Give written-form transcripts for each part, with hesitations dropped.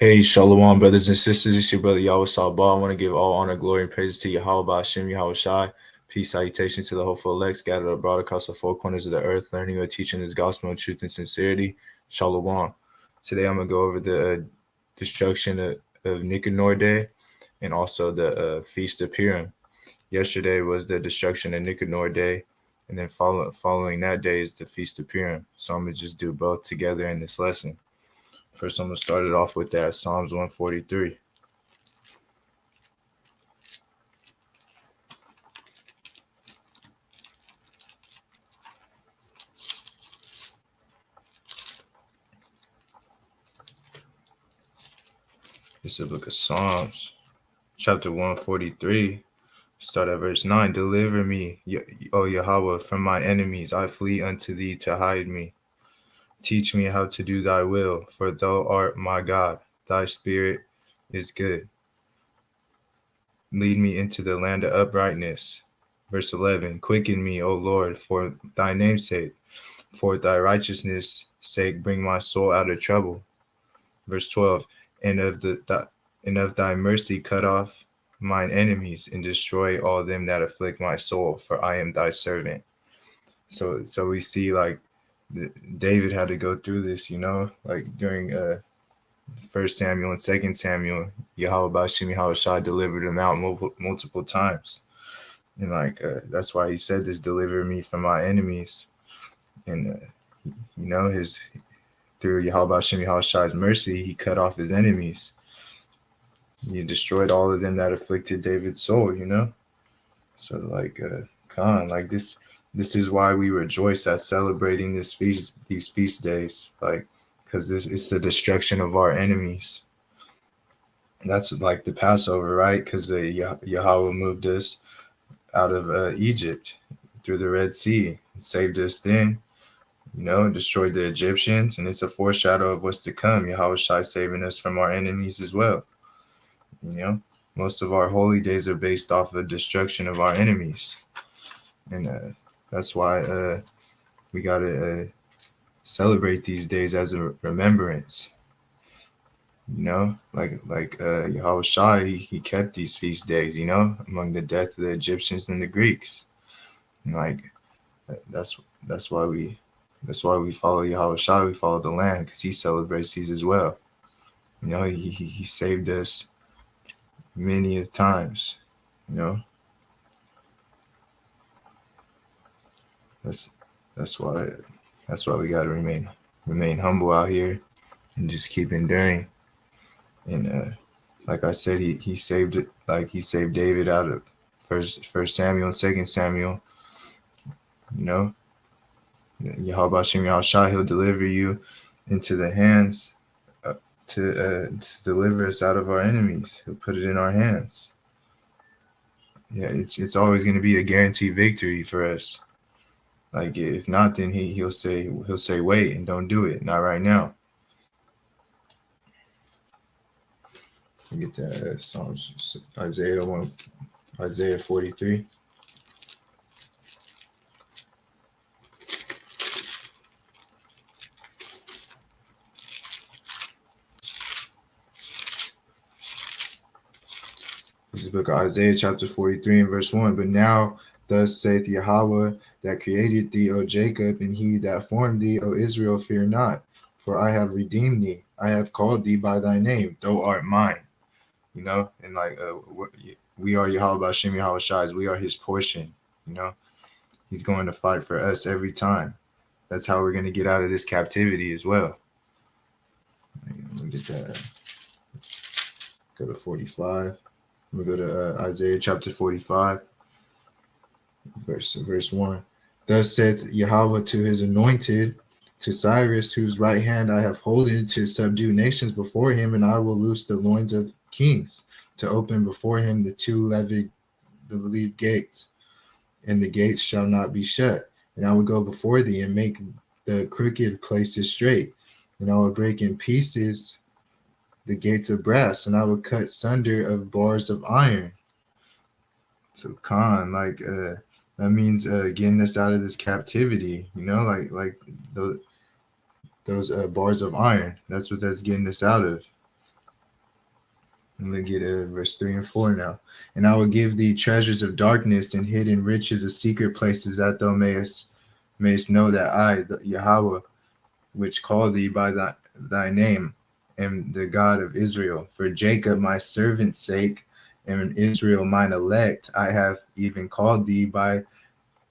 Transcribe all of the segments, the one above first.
Hey, Shalom, brothers and sisters. It's your brother Yahawashi. I want to give all honor, glory, and praise to Yahawah, Yahawashi. Peace, salutations to the hopeful elects scattered abroad across the four corners of the earth, learning or teaching this gospel in truth and sincerity. Shalom. Today I'm going to go over the destruction of Nicanor Day and also the Feast of Purim. Yesterday was the destruction of Nicanor Day, and then following that day is the Feast of Purim. So I'm going to just do both together in this lesson. First, I'm going to start it off with that Psalms 143. This is the book of Psalms, chapter 143. Start at verse 9. Deliver me, O Yahawah, from my enemies. I flee unto thee to hide me. Teach me how to do thy will, for thou art my God. Thy spirit is good. Lead me into the land of uprightness. Verse 11. Quicken me, O Lord, for thy name's sake. For thy righteousness' sake, bring my soul out of trouble. Verse 12. And of thy mercy cut off mine enemies, and destroy all them that afflict my soul, for I am thy servant. So we see like David had to go through this, like during 1 Samuel and 2 Samuel, Yahawashi delivered him out multiple times. And that's why he said this, deliver me from my enemies. And his through Yahawah's mercy, he cut off his enemies. He destroyed all of them that afflicted David's soul, So this is why we rejoice at celebrating these feast days, because it's the destruction of our enemies. That's like the Passover, right? Because Yahawah moved us out of Egypt through the Red Sea and saved us then. Destroyed the Egyptians, and it's a foreshadow of what's to come. Yahawashi saving us from our enemies as well. Most of our holy days are based off of destruction of our enemies, and that's why we gotta celebrate these days as a remembrance. Yahawashi, he kept these feast days, among the death of the Egyptians and the Greeks. And that's why we follow Yahawashi. We follow the Lamb because he celebrates these as well. He saved us many of times. That's why we gotta remain humble out here and just keep enduring. And like I said, he saved it, like he saved David out of First Samuel and 2 Samuel. Yahawashi, he'll deliver you into the hands to deliver us out of our enemies. He'll put it in our hands. Yeah, it's always going to be a guaranteed victory for us. Like if not, then he'll say wait and don't do it. Not right now. Get that Psalms, Isaiah 43. This is the book of Isaiah, chapter 43 and verse 1. But now thus saith Yahawah that created thee, O Jacob, and he that formed thee, O Israel, fear not. For I have redeemed thee. I have called thee by thy name. Thou art mine. And we are Yahawashi. We are his portion. He's going to fight for us every time. That's how we're going to get out of this captivity as well. Let me get that. Go to 45. We go to Isaiah chapter 45, verse 1. Thus saith Yahawah to his anointed, to Cyrus, whose right hand I have holden, to subdue nations before him, and I will loose the loins of kings, to open before him the leaved gates, and the gates shall not be shut. And I will go before thee and make the crooked places straight, and I will break in pieces the gates of brass, and I will cut sunder of bars of iron. So that means getting us out of this captivity, those bars of iron. That's what that's getting us out of. I'm gonna get verse 3 and 4 now. And I will give thee treasures of darkness and hidden riches of secret places, that thou mayest know that I, the Yahawah, which call thee by thy name, am the God of Israel. For Jacob my servant's sake, and Israel mine elect, I have even called thee by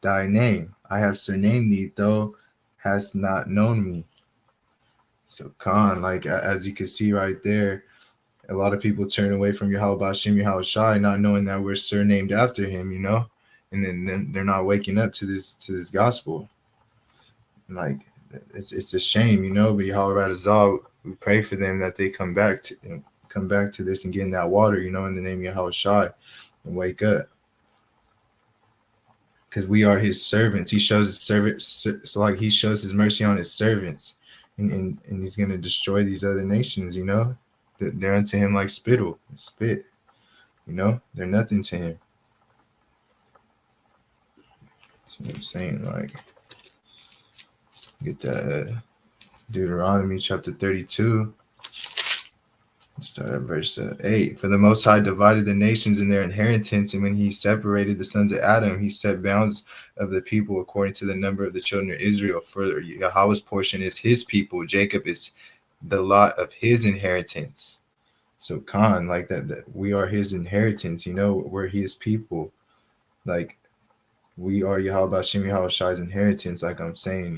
thy name. I have surnamed thee, thou hast not known me. So Khan, like as you can see right there, a lot of people turn away from Yahawashi, not knowing that we're surnamed after him, and then they're not waking up to this gospel. Like it's a shame, but Yahawah, we pray for them that they come back to this and get in that water, in the name of Yahawashi, and wake up. Because we are his servants. He shows his servants, so like he shows his mercy on his servants, and he's gonna destroy these other nations, They're unto him like spit. They're nothing to him. That's what I'm saying. Like, get that Deuteronomy chapter 32. Start at verse 8. For the Most High divided the nations in their inheritance, and when he separated the sons of Adam, he set bounds of the people according to the number of the children of Israel. For Yahweh's portion is his people. Jacob is the lot of his inheritance. So Khan, like that we are his inheritance, we're his people. Like we are Yahawah's inheritance, like I'm saying,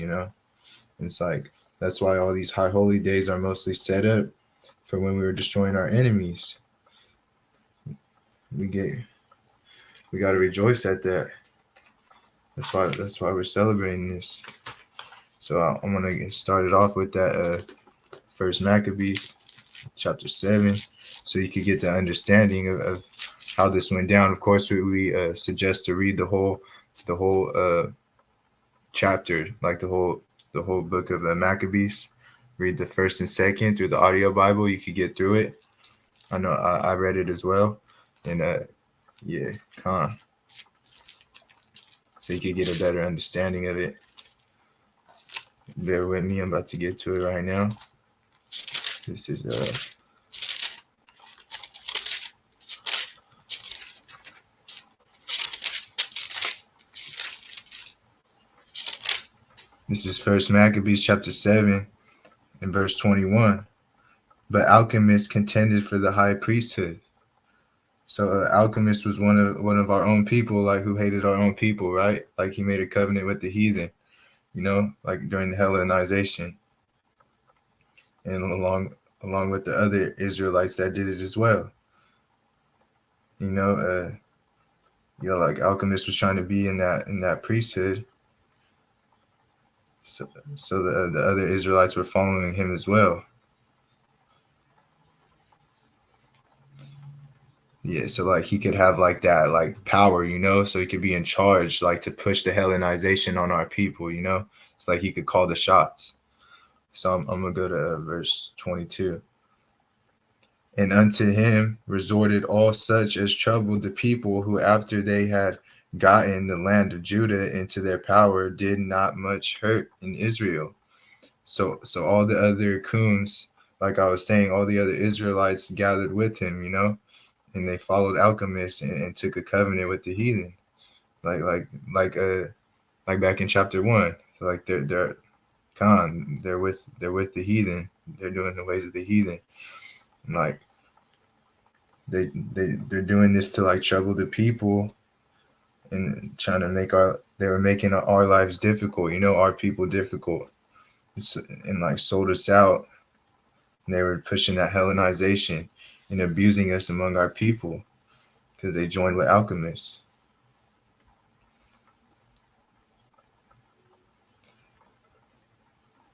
It's like that's why all these high holy days are mostly set up for when we were destroying our enemies. We got to rejoice at that. That's why we're celebrating this. So I'm gonna get started off with that First Maccabees chapter 7, so you could get the understanding of how this went down. Of course, we suggest to read the whole chapter, like the whole book of Maccabees. Read the first and second through the audio Bible. You could get through it. I know I read it as well, and yeah, Khan. So you could get a better understanding of it. Bear with me. I'm about to get to it right now. This is First Maccabees chapter 7 and verse 21. But alchemists contended for the high priesthood. So alchemist was one of our own people, like who hated our own people, right? Like he made a covenant with the heathen, like during the Hellenization, and along with the other Israelites that did it as well. Like alchemist was trying to be in that priesthood. So the other Israelites were following him as well. Yeah, so like he could have like that like power, so he could be in charge, like to push the Hellenization on our people, It's like he could call the shots. So I'm gonna go to verse 22. And unto him resorted all such as troubled the people, who after they had gotten the land of Judah into their power did not much hurt in Israel. So all the other coons, like I was saying, all the other Israelites gathered with him, and they followed alchemists and took a covenant with the heathen, like back in chapter 1. Like they're with the heathen. They're doing the ways of the heathen, and like they're doing this to like trouble the people and trying to they were making our lives difficult, our people difficult, and like sold us out. And they were pushing that Hellenization and abusing us among our people because they joined with alchemists.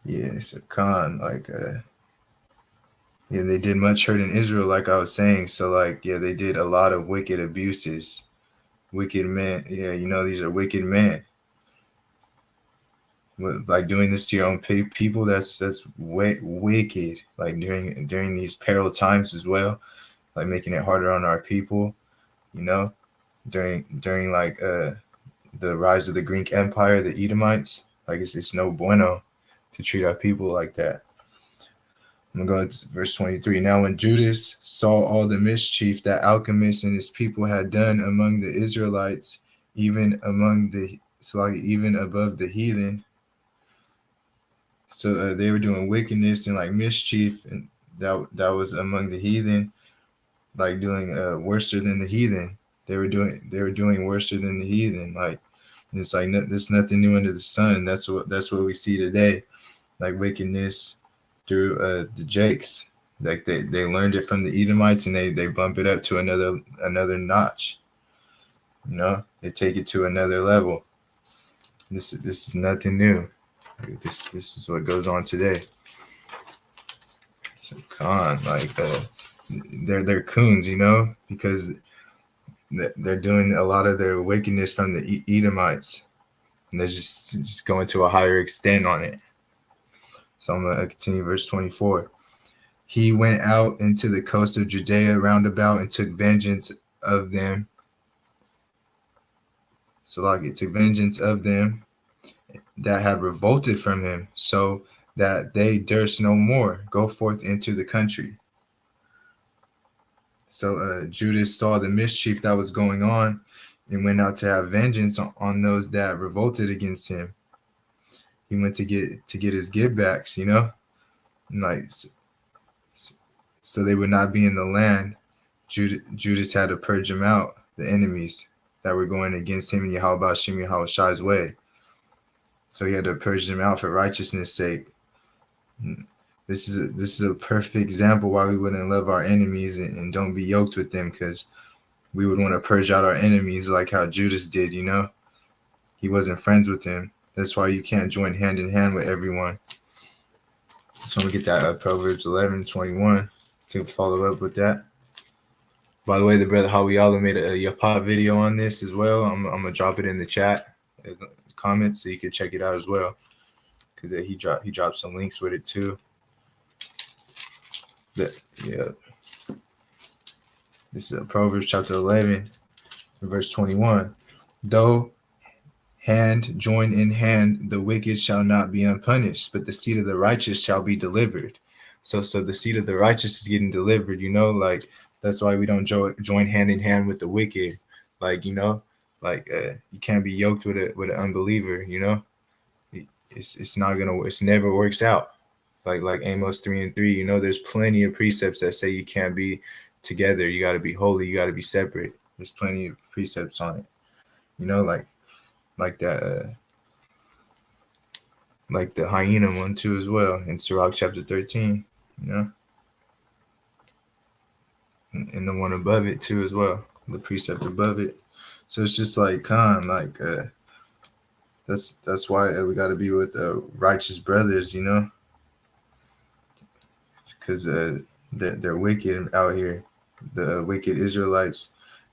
Yeah, it's a con. Like, yeah, they did much hurt in Israel, like I was saying. So, like, yeah, they did a lot of wicked abuses. Wicked men. Yeah, these are wicked men. Like doing this to your own people, that's wicked. Like during these peril times as well, like making it harder on our people. During like the rise of the Greek Empire, the Edomites. Like it's no bueno to treat our people like that. I'm going to go to verse 23. Now, when Judas saw all the mischief that Alchemists and his people had done among the Israelites, even even above the heathen, so they were doing wickedness and like mischief, and that was among the heathen, like doing worse than the heathen. They were doing worse than the heathen. Like, and it's like there's nothing new under the sun. That's what we see today, like wickedness through the Jakes. Like they learned it from the Edomites, and they bump it up to another notch. You know, they take it to another level. This is nothing new. This is what goes on today. So like they're coons, you know, because they're doing a lot of their wickedness from the Edomites, and they're just going to a higher extent on it. So I'm gonna continue verse 24. He went out into the coast of Judea round about and took vengeance of them. So like it took vengeance of them that had revolted from him, so that they durst no more go forth into the country. So Judas saw the mischief that was going on and went out to have vengeance on those that revolted against him. He went to get his givebacks, you know, and like so they would not be in the land. Judas had to purge them out, the enemies that were going against him in Yahawashi's way. So he had to purge them out for righteousness' sake. This is a perfect example why we wouldn't love our enemies and don't be yoked with them, because we would want to purge out our enemies like how Judas did, you know? He wasn't friends with him. That's why you can't join hand in hand with everyone. So I'm going to get that Proverbs 11:21 to follow up with that. By the way, the brother Hawiyala made a Yapah video on this as well. I'm going to drop it in the chat as comments so you can check it out as well, because he dropped some links with it too. Yeah. This is Proverbs chapter 11, verse 21. Though hand join in hand, the wicked shall not be unpunished, but the seed of the righteous shall be delivered. So the seed of the righteous is getting delivered, you know, like that's why we don't join hand in hand with the wicked. Like, you know, like you can't be yoked with an unbeliever, you know. It's never works out. Like Amos 3:3, you know, there's plenty of precepts that say you can't be together. You got to be holy. You got to be separate. There's plenty of precepts on it, you know, like that, like the hyena one too as well in Sirach chapter 13, you know, and the one above it too as well, the precept above it. So it's just like that's why we got to be with righteous brothers, you know, because they're wicked out here. The wicked Israelites,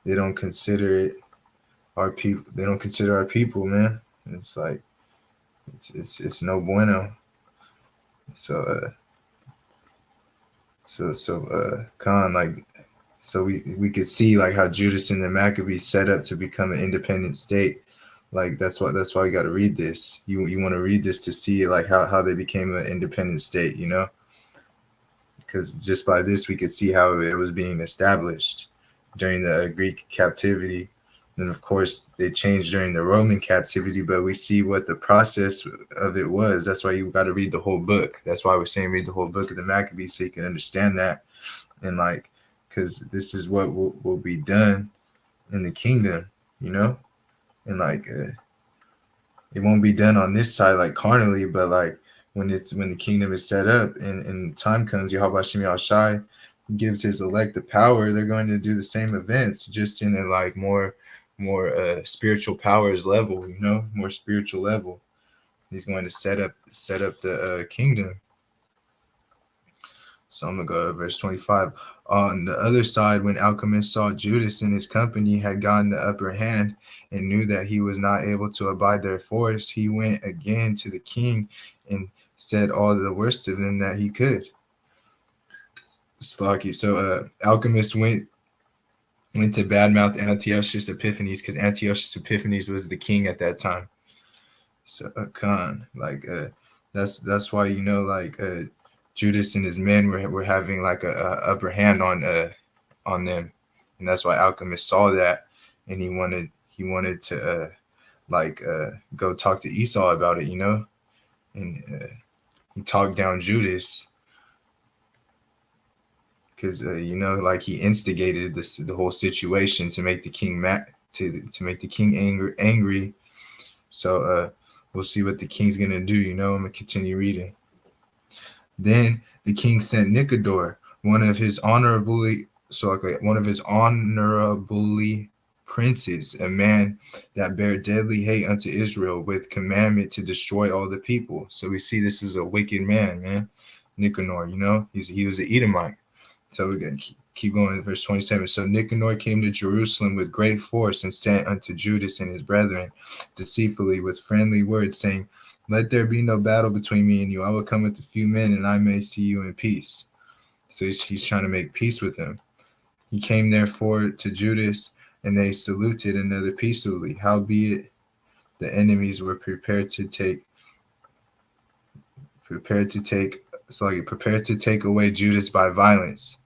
they don't consider it our people. They don't consider our people, man. It's like it's no bueno. So we could see like how Judas and the Maccabees set up to become an independent state. Like that's why we got to read this. You want to read this to see like how they became an independent state, you know? Because just by this we could see how it was being established during the Greek captivity. And of course they changed during the Roman captivity, but we see what the process of it was. That's why you got to read the whole book. That's why we're saying read the whole book of the Maccabees so you can understand that. And like, because this is what will be done in the kingdom, you know? And like it won't be done on this side like carnally, but like when the kingdom is set up and time comes, Yahawashi gives his elect the power, they're going to do the same events, just in a like more spiritual powers level, you know, more spiritual level. He's going to set up the kingdom. So I'm gonna go to verse 25. On the other side, when Alchemist saw Judas and his company had gotten the upper hand and knew that he was not able to abide their force, he went again to the king and said all the worst of them that he could. Slocky. So Alchemist went to badmouth Antiochus Epiphanes, because Antiochus Epiphanes was the king at that time. So Khan, like that's why, you know, like Judas and his men were having like a upper hand on them, and that's why Alchemist saw that, and he wanted to go talk to Esau about it, and he talked down Judas because like he instigated the whole situation to make the king to make the king angry. So we'll see what the king's gonna do. I'm gonna continue reading. Then the king sent Nicanor, one of his honorably princes, a man that bare deadly hate unto Israel, with commandment to destroy all the people. So we see this is a wicked man, Nicanor. He was an Edomite. So we're gonna keep going. Verse 27. So Nicanor came to Jerusalem with great force and sent unto Judas and his brethren deceitfully with friendly words, saying, let there be no battle between me and you. I will come with a few men, and I may see you in peace. So he's trying to make peace with him. He came therefore to Judas, and they saluted another peaceably. Howbeit the enemies were prepared to take away Judas by violence.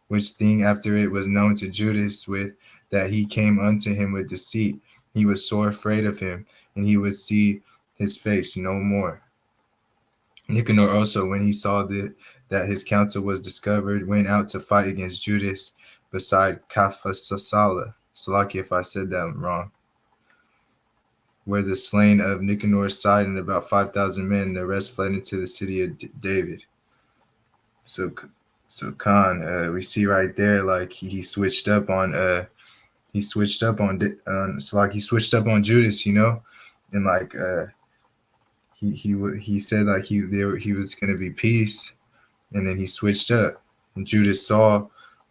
Which thing after it was known to Judas with that he came unto him with deceit, he was sore afraid of him, and he would see his face no more. Nicanor also, when he saw that his counsel was discovered, went out to fight against Judas beside Kaphasasala. Salaki if I said that wrong. Where the slain of Nicanor's side and about 5,000 men, the rest fled into the city of David. So Khan, we see right there, like he switched up on Salaki, he switched up on Judas, and like he said like he was gonna be peace, and then he switched up. And Judas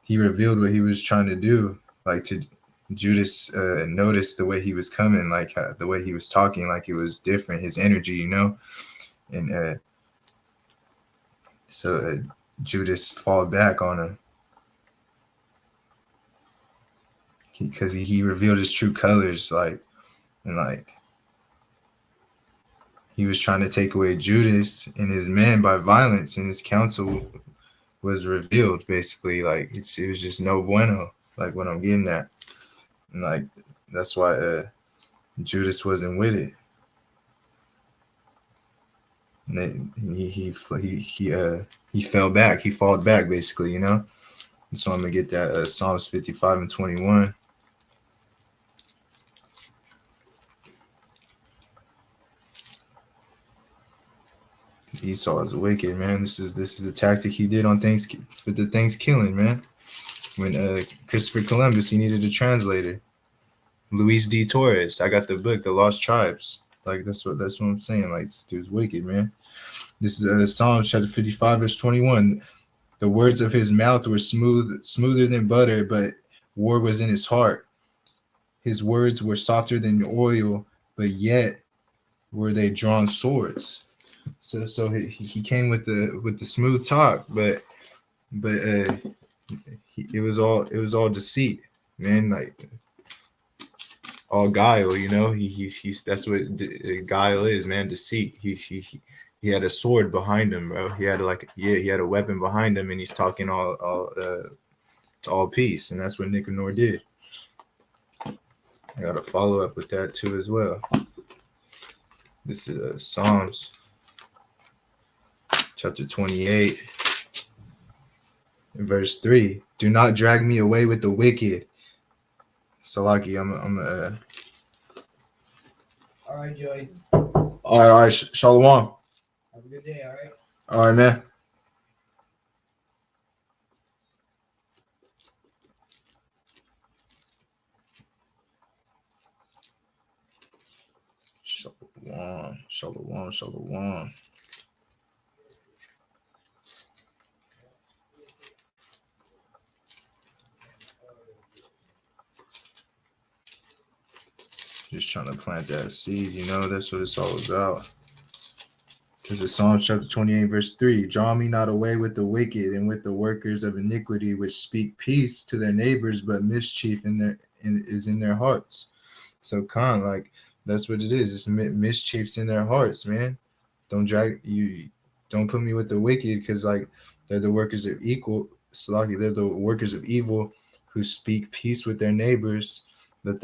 he revealed what he was trying to do. Like to Judas noticed the way he was coming, like the way he was talking, like it was different, his energy, and so Judas fall back on him because he revealed his true colors, he was trying to take away Judas and his men by violence, and his counsel was revealed. Basically, like it was just no bueno, like what I'm getting at, and like that's why Judas wasn't with it. And then he fell back. He fought back, basically, And so I'm gonna get that Psalms 55 and 21. Esau is wicked, man. This is the tactic he did on for the Thanksgiving, man. When Christopher Columbus, he needed a translator. Luis D. Torres, I got the book, The Lost Tribes. Like that's what I'm saying. Like this dude's wicked, man. This is Psalms chapter 55, verse 21. The words of his mouth were smoother than butter, but war was in his heart. His words were softer than oil, but yet were they drawn swords. So he came with the smooth talk, but it was all deceit, man. Like all guile, he's that's what guile is, man. Deceit. He had a sword behind him, bro. He had a weapon behind him, and he's talking all peace, and that's what Nicanor did. I got to follow up with that too as well. This is Psalms chapter 28, verse 3. Do not drag me away with the wicked. Salaki, I'm All right, Joey. All right, Shalom. Have a good day, all right? All right, man. Shalom. Just trying to plant that seed, that's what it's all about. This is Psalms chapter 28, verse 3. Draw me not away with the wicked and with the workers of iniquity, which speak peace to their neighbors, but mischief is in their hearts. So Khan, like that's what it is. It's mischiefs in their hearts, man. Don't Don't put me with the wicked, because like they're the workers of equal Salaki, they're the workers of evil who speak peace with their neighbors, but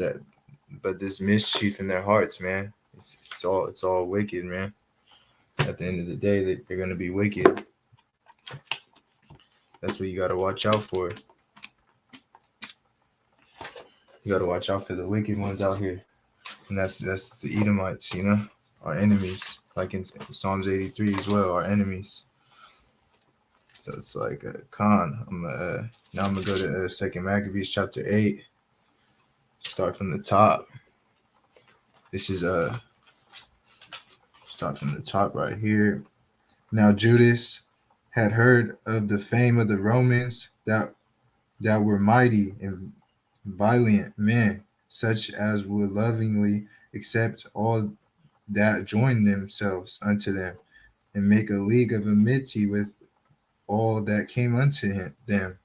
this mischief in their hearts, man. It's all wicked, man. At the end of the day, they're gonna be wicked. That's what you gotta watch out for. You gotta watch out for the wicked ones out here, and that's the Edomites, our enemies. Like in Psalms 83 as well, our enemies. So it's like Khan. Now I'm gonna go to Second Maccabees chapter 8. Start from the top. This is start from the top right here. Now Judas had heard of the fame of the Romans that were mighty and valiant men, such as would lovingly accept all that join themselves unto them, and make a league of amity with all that came unto them.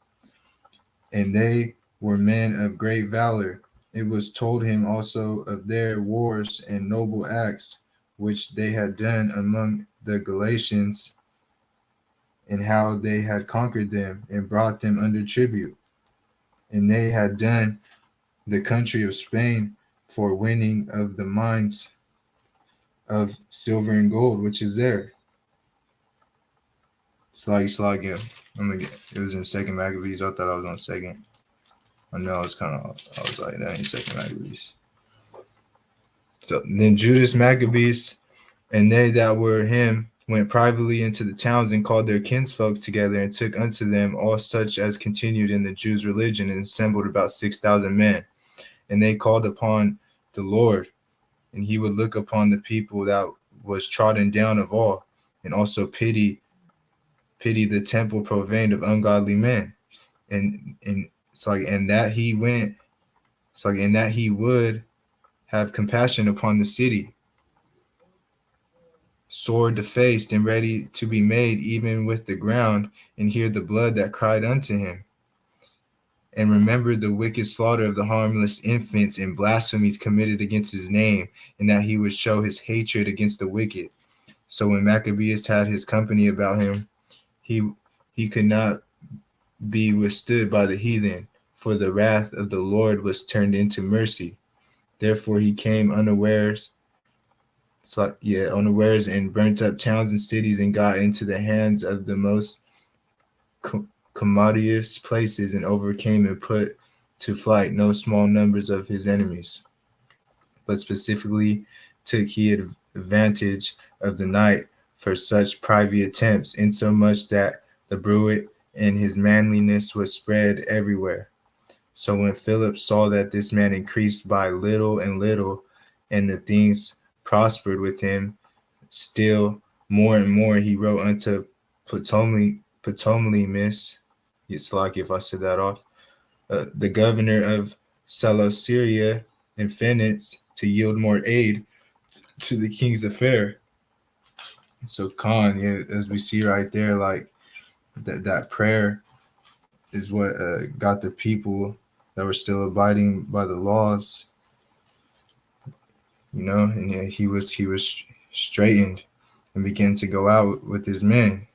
And they were men of great valor. It was told him also of their wars and noble acts which they had done among the Galatians, and how they had conquered them and brought them under tribute. And they had done the country of Spain for winning of the mines of silver and gold, which is there. Slag, yeah. It was in Second Maccabees. I thought I was on second. I know I was like, that ain't Second Maccabees. So then Judas Maccabees and they that were him went privately into the towns and called their kinsfolk together and took unto them all such as continued in the Jews' religion, and assembled about 6,000 men. And they called upon the Lord, and he would look upon the people that was trodden down of all, and also pity the temple profaned of ungodly men. And it's like, and that he went, it's like, and that he would have compassion upon the city, sword defaced and ready to be made even with the ground, and hear the blood that cried unto him. And remember the wicked slaughter of the harmless infants and blasphemies committed against his name, and that he would show his hatred against the wicked. So when Maccabeus had his company about him, he could not be withstood by the heathen, for the wrath of the Lord was turned into mercy. Therefore he came unawares, and burnt up towns and cities, and got into the hands of the most commodious places, and overcame and put to flight no small numbers of his enemies. But specifically took he advantage of the night for such private attempts, insomuch that the bruit and his manliness was spread everywhere. So when Philip saw that this man increased by little and little, and the things prospered with him still more and more, he wrote unto Ptolemy, it's like if I said that off, the governor of Celesyria and Phoenix, to yield more aid to the king's affair. So Khan, yeah, as we see right there, like that prayer is what got the people that were still abiding by the laws, and yeah, he was straightened and began to go out with his men,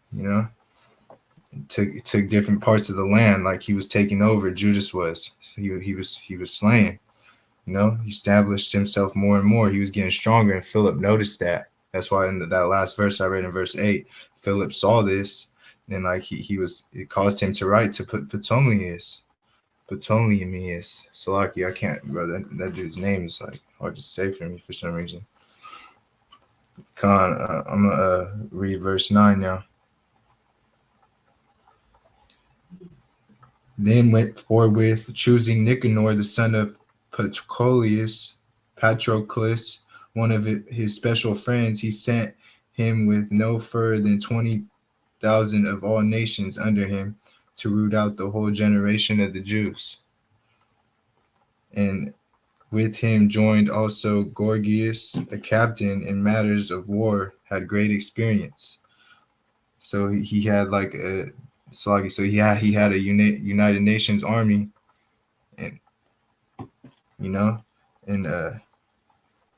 took different parts of the land, like he was taking over. Judas was. So he was slain. He established himself more and more. He was getting stronger, and Philip noticed that. That's why in that last verse I read in verse 8, Philip saw this, and like it caused him to write to Ptolemy. Salaki, I can't, bro. That dude's name is like hard to say for me for some reason. Khan, I'm gonna read verse 9 now. Then went forthwith, choosing Nicanor, the son of Patroclus, one of his special friends, he sent him with no further than 20,000 of all nations under him, to root out the whole generation of the Jews. And with him joined also Gorgias, a captain in matters of war, had great experience. So he had like a Sloggy. So he had a United Nations army, and and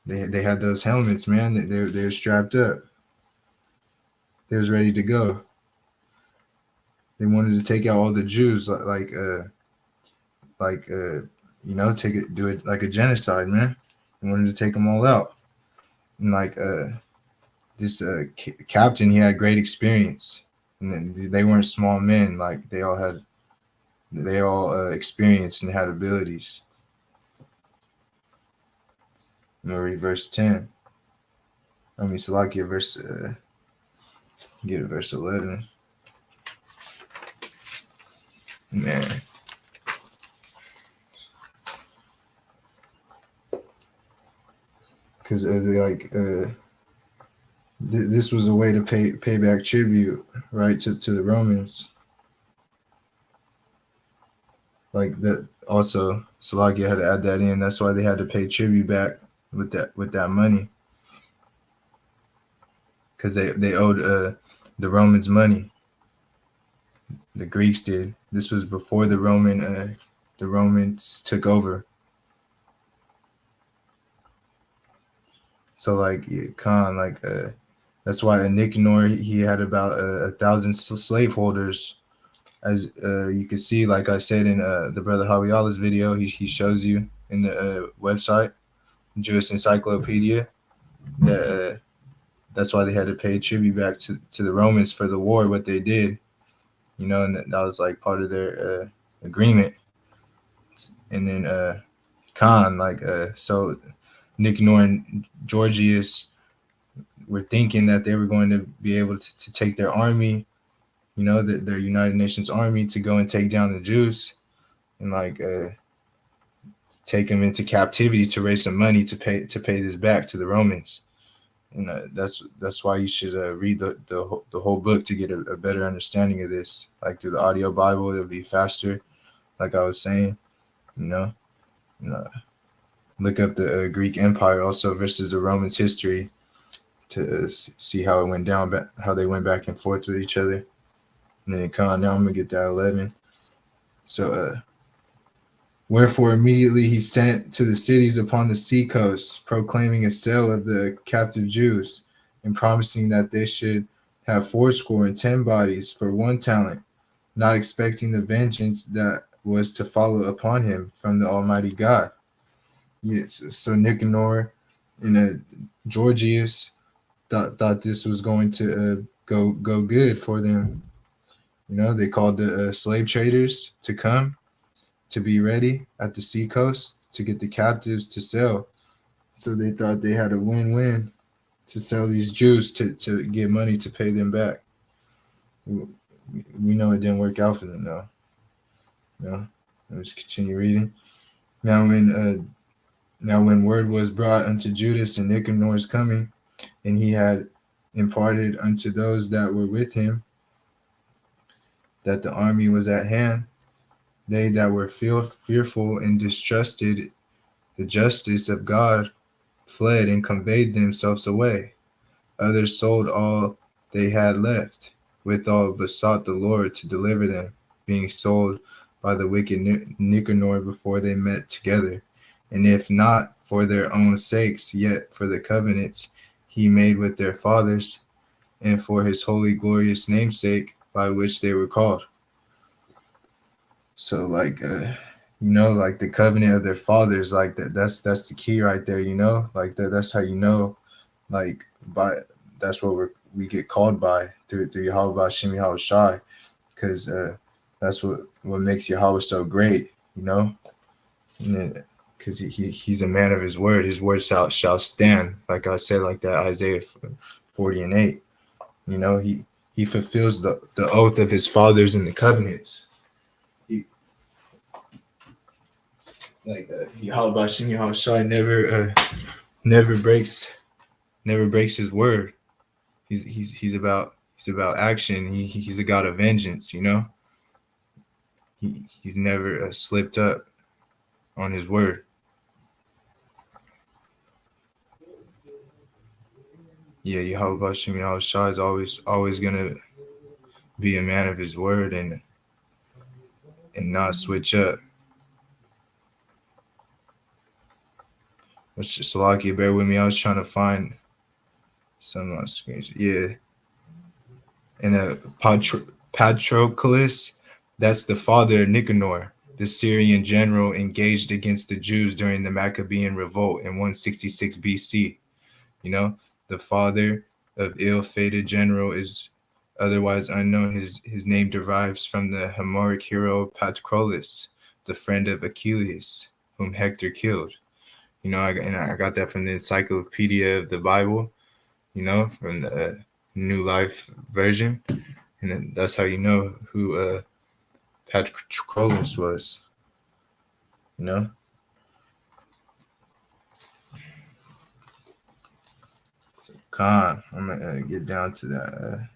they had those helmets, man. They're strapped up. They was ready to go. They wanted to take out all the Jews, take it, do it like a genocide, man. They wanted to take them all out. And this captain, he had great experience, and then they weren't small men. Like they all experienced and had abilities. I'm gonna read verse 10. Salakia, get verse 11. Man. Because this was a way to pay back tribute, right, to the Romans. Like that also, Salakia had to add that in. That's why they had to pay tribute back with that money. Because they owed the Romans money. The Greeks did. This was before the Romans took over. So that's why Nicanor, he had about 1,000 slaveholders. As you can see, like I said in the brother Hawiyallah's video, he shows you in the website, Jewish Encyclopedia, that that's why they had to pay tribute back to the Romans for the war, what they did, and that was like part of their agreement. And then so Nicanor and Georgius were thinking that they were going to be able to take their army, their United Nations army, to go and take down the Jews and take them into captivity to raise some money to pay this back to the Romans. And that's why you should read the whole book to get a better understanding of this. Like through the audio Bible, it'll be faster. Like I was saying, look up the Greek Empire also versus the Romans history to see how it went down, how they went back and forth with each other. And then now I'm gonna get that 11. So wherefore immediately he sent to the cities upon the sea coast, proclaiming a sale of the captive Jews, and promising that they should have 80 bodies for 1 talent, not expecting the vengeance that was to follow upon him from the Almighty God. Yes, so Nicanor and Georgius thought this was going to go good for them. They called the slave traders to come to be ready at the seacoast to get the captives to sell. So they thought they had a win-win to sell these Jews to get money to pay them back. We know it didn't work out for them though. Let's continue reading. Now when word was brought unto Judas and Nicanor's coming, and he had imparted unto those that were with him that the army was at hand, they that were fearful and distrusted the justice of God fled and conveyed themselves away. Others sold all they had left, withal besought the Lord to deliver them, being sold by the wicked Nicanor before they met together. And if not for their own sakes, yet for the covenants he made with their fathers, and for his holy glorious namesake by which they were called. So the covenant of their fathers, like that's the key right there, like that's how that's what we get called by through Yahawah Shem Yahawashi, because that's what makes Yahawah so great, because he's a man of his word. His word shall stand, like I said, like that Isaiah 40:8. He fulfills the oath of his fathers in the covenants. Yahawah Shem Yahawashi never breaks his word. He's about action. He's a God of vengeance. He's never slipped up on his word. Yeah, Yahawah Shem Yahawashi is always gonna be a man of his word and not switch up. Which Salaki, bear with me. I was trying to find some on screens. Yeah. And Patroclus, that's the father of Nicanor, the Syrian general engaged against the Jews during the Maccabean revolt in 166 BC. You know, the father of ill-fated general is otherwise unknown. His name derives from the Homeric hero Patroclus, the friend of Achilles, whom Hector killed. You know, I got that from the Encyclopedia of the Bible, you know, from the New Life version. And then that's how you know who Patroclus was, you know? So, Khan, I'm going to get down to that.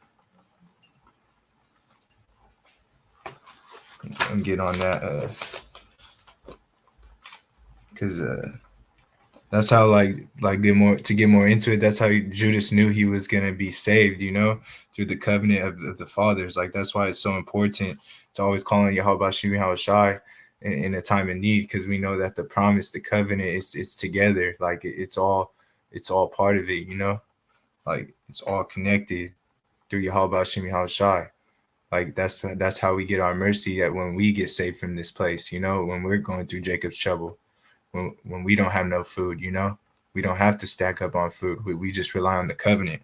And get on that because that's how get more into it. That's how Judas knew he was gonna be saved, you know, through the covenant of the fathers. Like that's why it's so important to always call on Yahawashi Yahawashi in a time of need, because we know that the promise, the covenant, it's together. Like it's all part of it, you know, like it's all connected through Yahawashi Yahawashi. Like that's how we get our mercy, that when we get saved from this place, you know, when we're going through Jacob's trouble, when we don't have no food, you know, we don't have to stack up on food. We just rely on the covenant.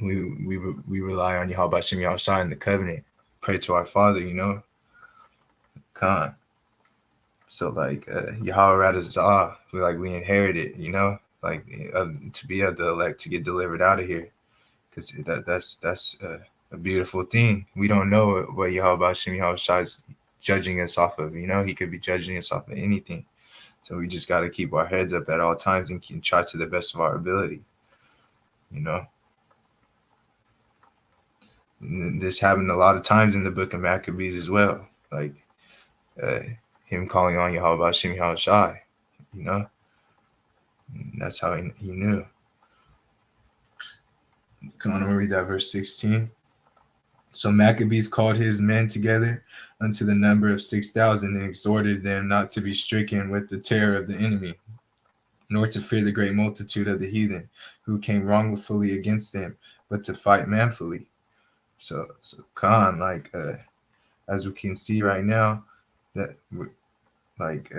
We rely on Yahweh Shem Yahawashi in the covenant. Pray to our Father, you know. Khan. So like Yahweh Radazah, we inherit it, you know, like to be of the elect, to get delivered out of here, because that's a beautiful thing. We don't know what Yahweh Shem Yahawashi is judging us off of. You know, he could be judging us off of anything. So we just got to keep our heads up at all times and try to the best of our ability. You know, and this happened a lot of times in the book of Maccabees as well. Like him calling on Yahweh Shem Yahawashi. You know, and that's how he knew. Come on, I'm gonna read that verse 16. So Maccabees called his men together unto the number of 6,000 and exhorted them not to be stricken with the terror of the enemy, nor to fear the great multitude of the heathen who came wrongfully against them, but to fight manfully. So Khan, like as we can see right now, that like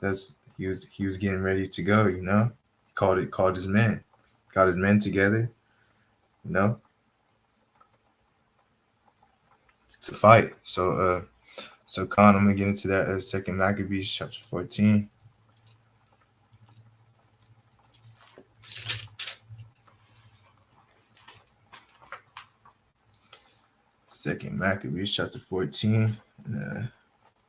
that's he was getting ready to go. You know, called his men, got his men together. You know, to fight. So Khan, I'm gonna get into that second Maccabees chapter 14. Second Maccabees chapter 14.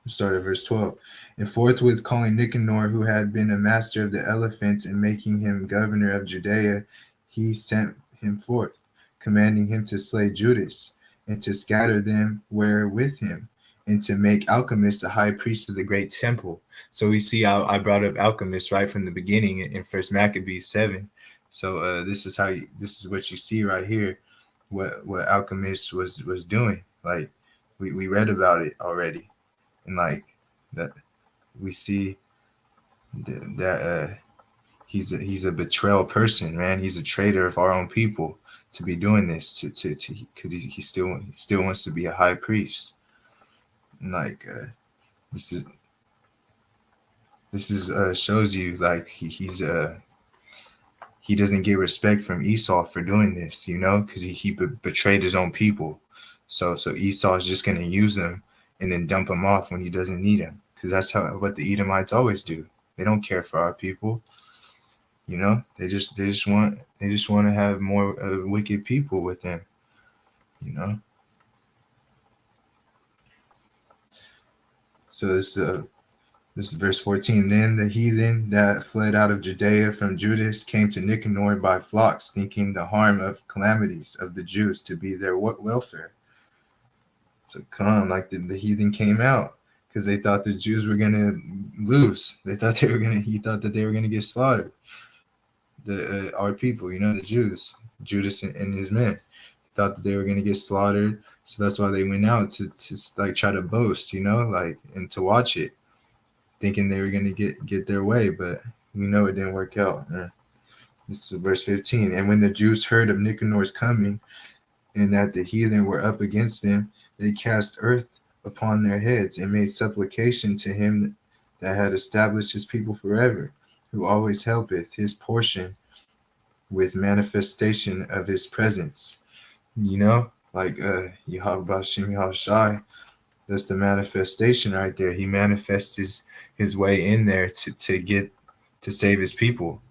We start at verse 12. And forthwith calling Nicanor, who had been a master of the elephants, and making him governor of Judea, he sent him forth, commanding him to slay Judas, and to scatter them where with him, and to make Alchemists a high priest of the great temple. So we see I brought up Alchemists right from the beginning in First Maccabees 7. So this is what you see right here, what Alchemist was doing. Like we read about it already. And like that, we see that he's a betrayal person, man. He's a traitor of our own people to be doing this to because he still wants to be a high priest. And like this is shows you like he doesn't get respect from Esau for doing this, you know, because he betrayed his own people. So Esau is just gonna use him and then dump him off when he doesn't need him, because that's what the Edomites always do. They don't care for our people, you know. They just want to have more wicked people with them, you know. So this is verse 14. Then the heathen that fled out of Judea from Judas came to Nicanor by flocks, thinking the harm of calamities of the Jews to be their welfare. So come, like the heathen came out because they thought the Jews were gonna lose. He thought that they were gonna get slaughtered. Our people, you know, the Jews, Judas and his men, thought that they were gonna get slaughtered. So that's why they went out to like try to boast, you know, like, and to watch it, thinking they were gonna get their way. But we know it didn't work out. This is verse 15. And when the Jews heard of Nicanor's coming, and that the heathen were up against them, they cast earth upon their heads and made supplication to him that had established his people forever, who always helpeth his portion with manifestation of his presence. Like Yahawashi, that's the manifestation right there. He manifests his way in there to save his people.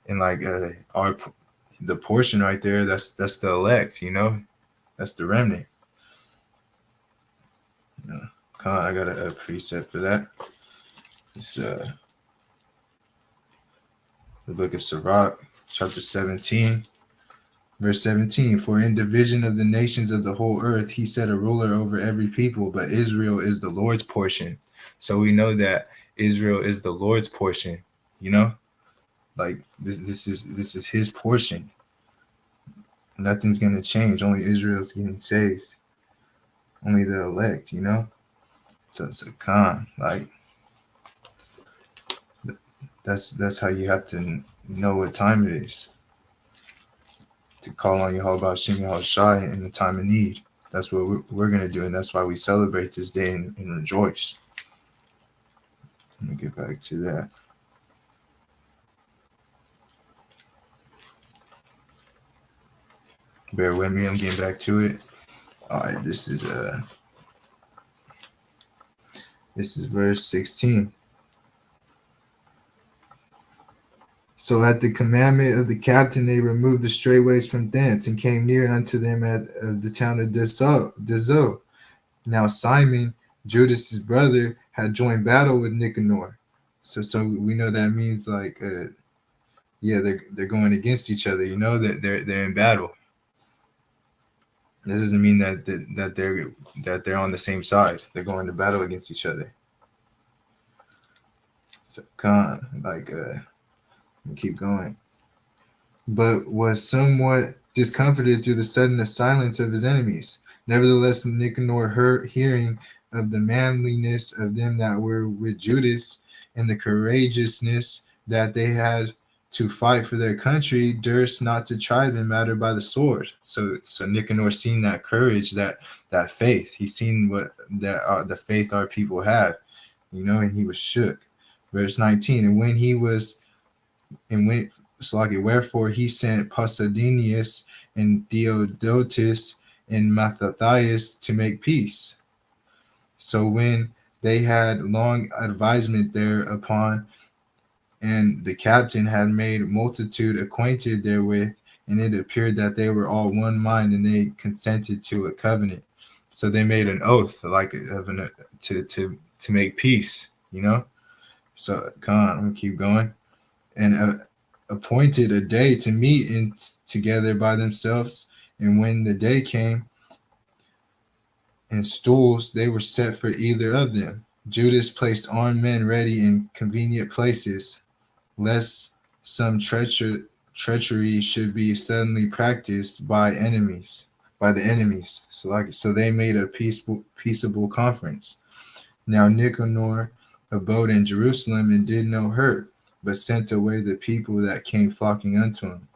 And like the portion right there, that's the elect, that's the remnant. Come on, I got a precept for that. It's the book of Sirach, chapter 17, verse 17. For in division of the nations of the whole earth, he set a ruler over every people, but Israel is the Lord's portion. So we know that Israel is the Lord's portion, like this is his portion. Nothing's gonna change. Only Israel's getting saved. Only the elect, So it's a con. Like that's how you have to know what time it is to call on Yahawashi in the time of need. That's what we're gonna do, and that's why we celebrate this day and rejoice. Let me get back to that. Bear with me, I'm getting back to it. All right, this is verse 16. So at the commandment of the captain, they removed the strayways from thence and came near unto them at the town of Dezo. Now Simon, Judas's brother, had joined battle with Nicanor. So we know that means like they're going against each other. That they're in battle. That doesn't mean that they're on the same side. They're going to battle against each other. So keep going. But was somewhat discomforted through the sudden silence of his enemies. Nevertheless, Nicanor, hearing of the manliness of them that were with Judas and the courageousness that they had to fight for their country, durst not to try the matter by the sword. So Nicanor seen that courage, that faith. He seen what the faith our people had, and he was shook. Verse 19, wherefore he sent Pasadinius and Theodotus and Mattathias to make peace. So when they had long advisement thereupon, and the captain had made multitude acquainted therewith, and it appeared that they were all one mind, and they consented to a covenant. So they made an oath, like to make peace, So come on, I'm gonna keep going. And appointed a day to meet together by themselves. And when the day came, and stools they were set for either of them. Judas placed armed men ready in convenient places, lest some treachery should be suddenly practiced by the enemies. So they made a peaceable conference. Now Nicanor abode in Jerusalem and did no hurt, but sent away the people that came flocking unto him.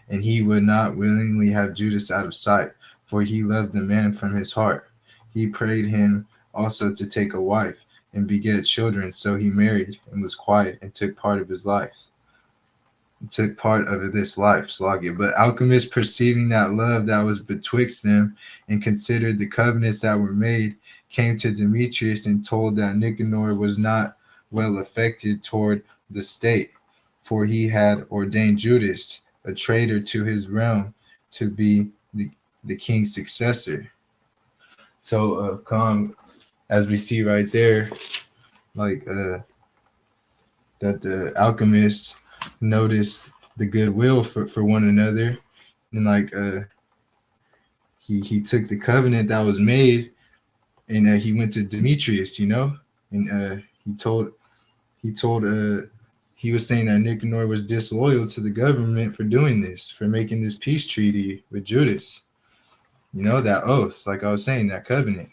And he would not willingly have Judas out of sight, for he loved the man from his heart. He prayed him also to take a wife and beget children, so he married and was quiet and took part of this life. But Alchemists, perceiving that love that was betwixt them, and considered the covenants that were made, came to Demetrius and told that Nicanor was not well affected toward the state, for he had ordained Judas, a traitor to his realm, to be the king's successor. So as we see right there, that the alchemists noticed the goodwill for one another, and he took the covenant that was made, and he went to Demetrius, and he was saying that Nicanor was disloyal to the government for doing this, for making this peace treaty with Judas. That oath, like I was saying, that covenant.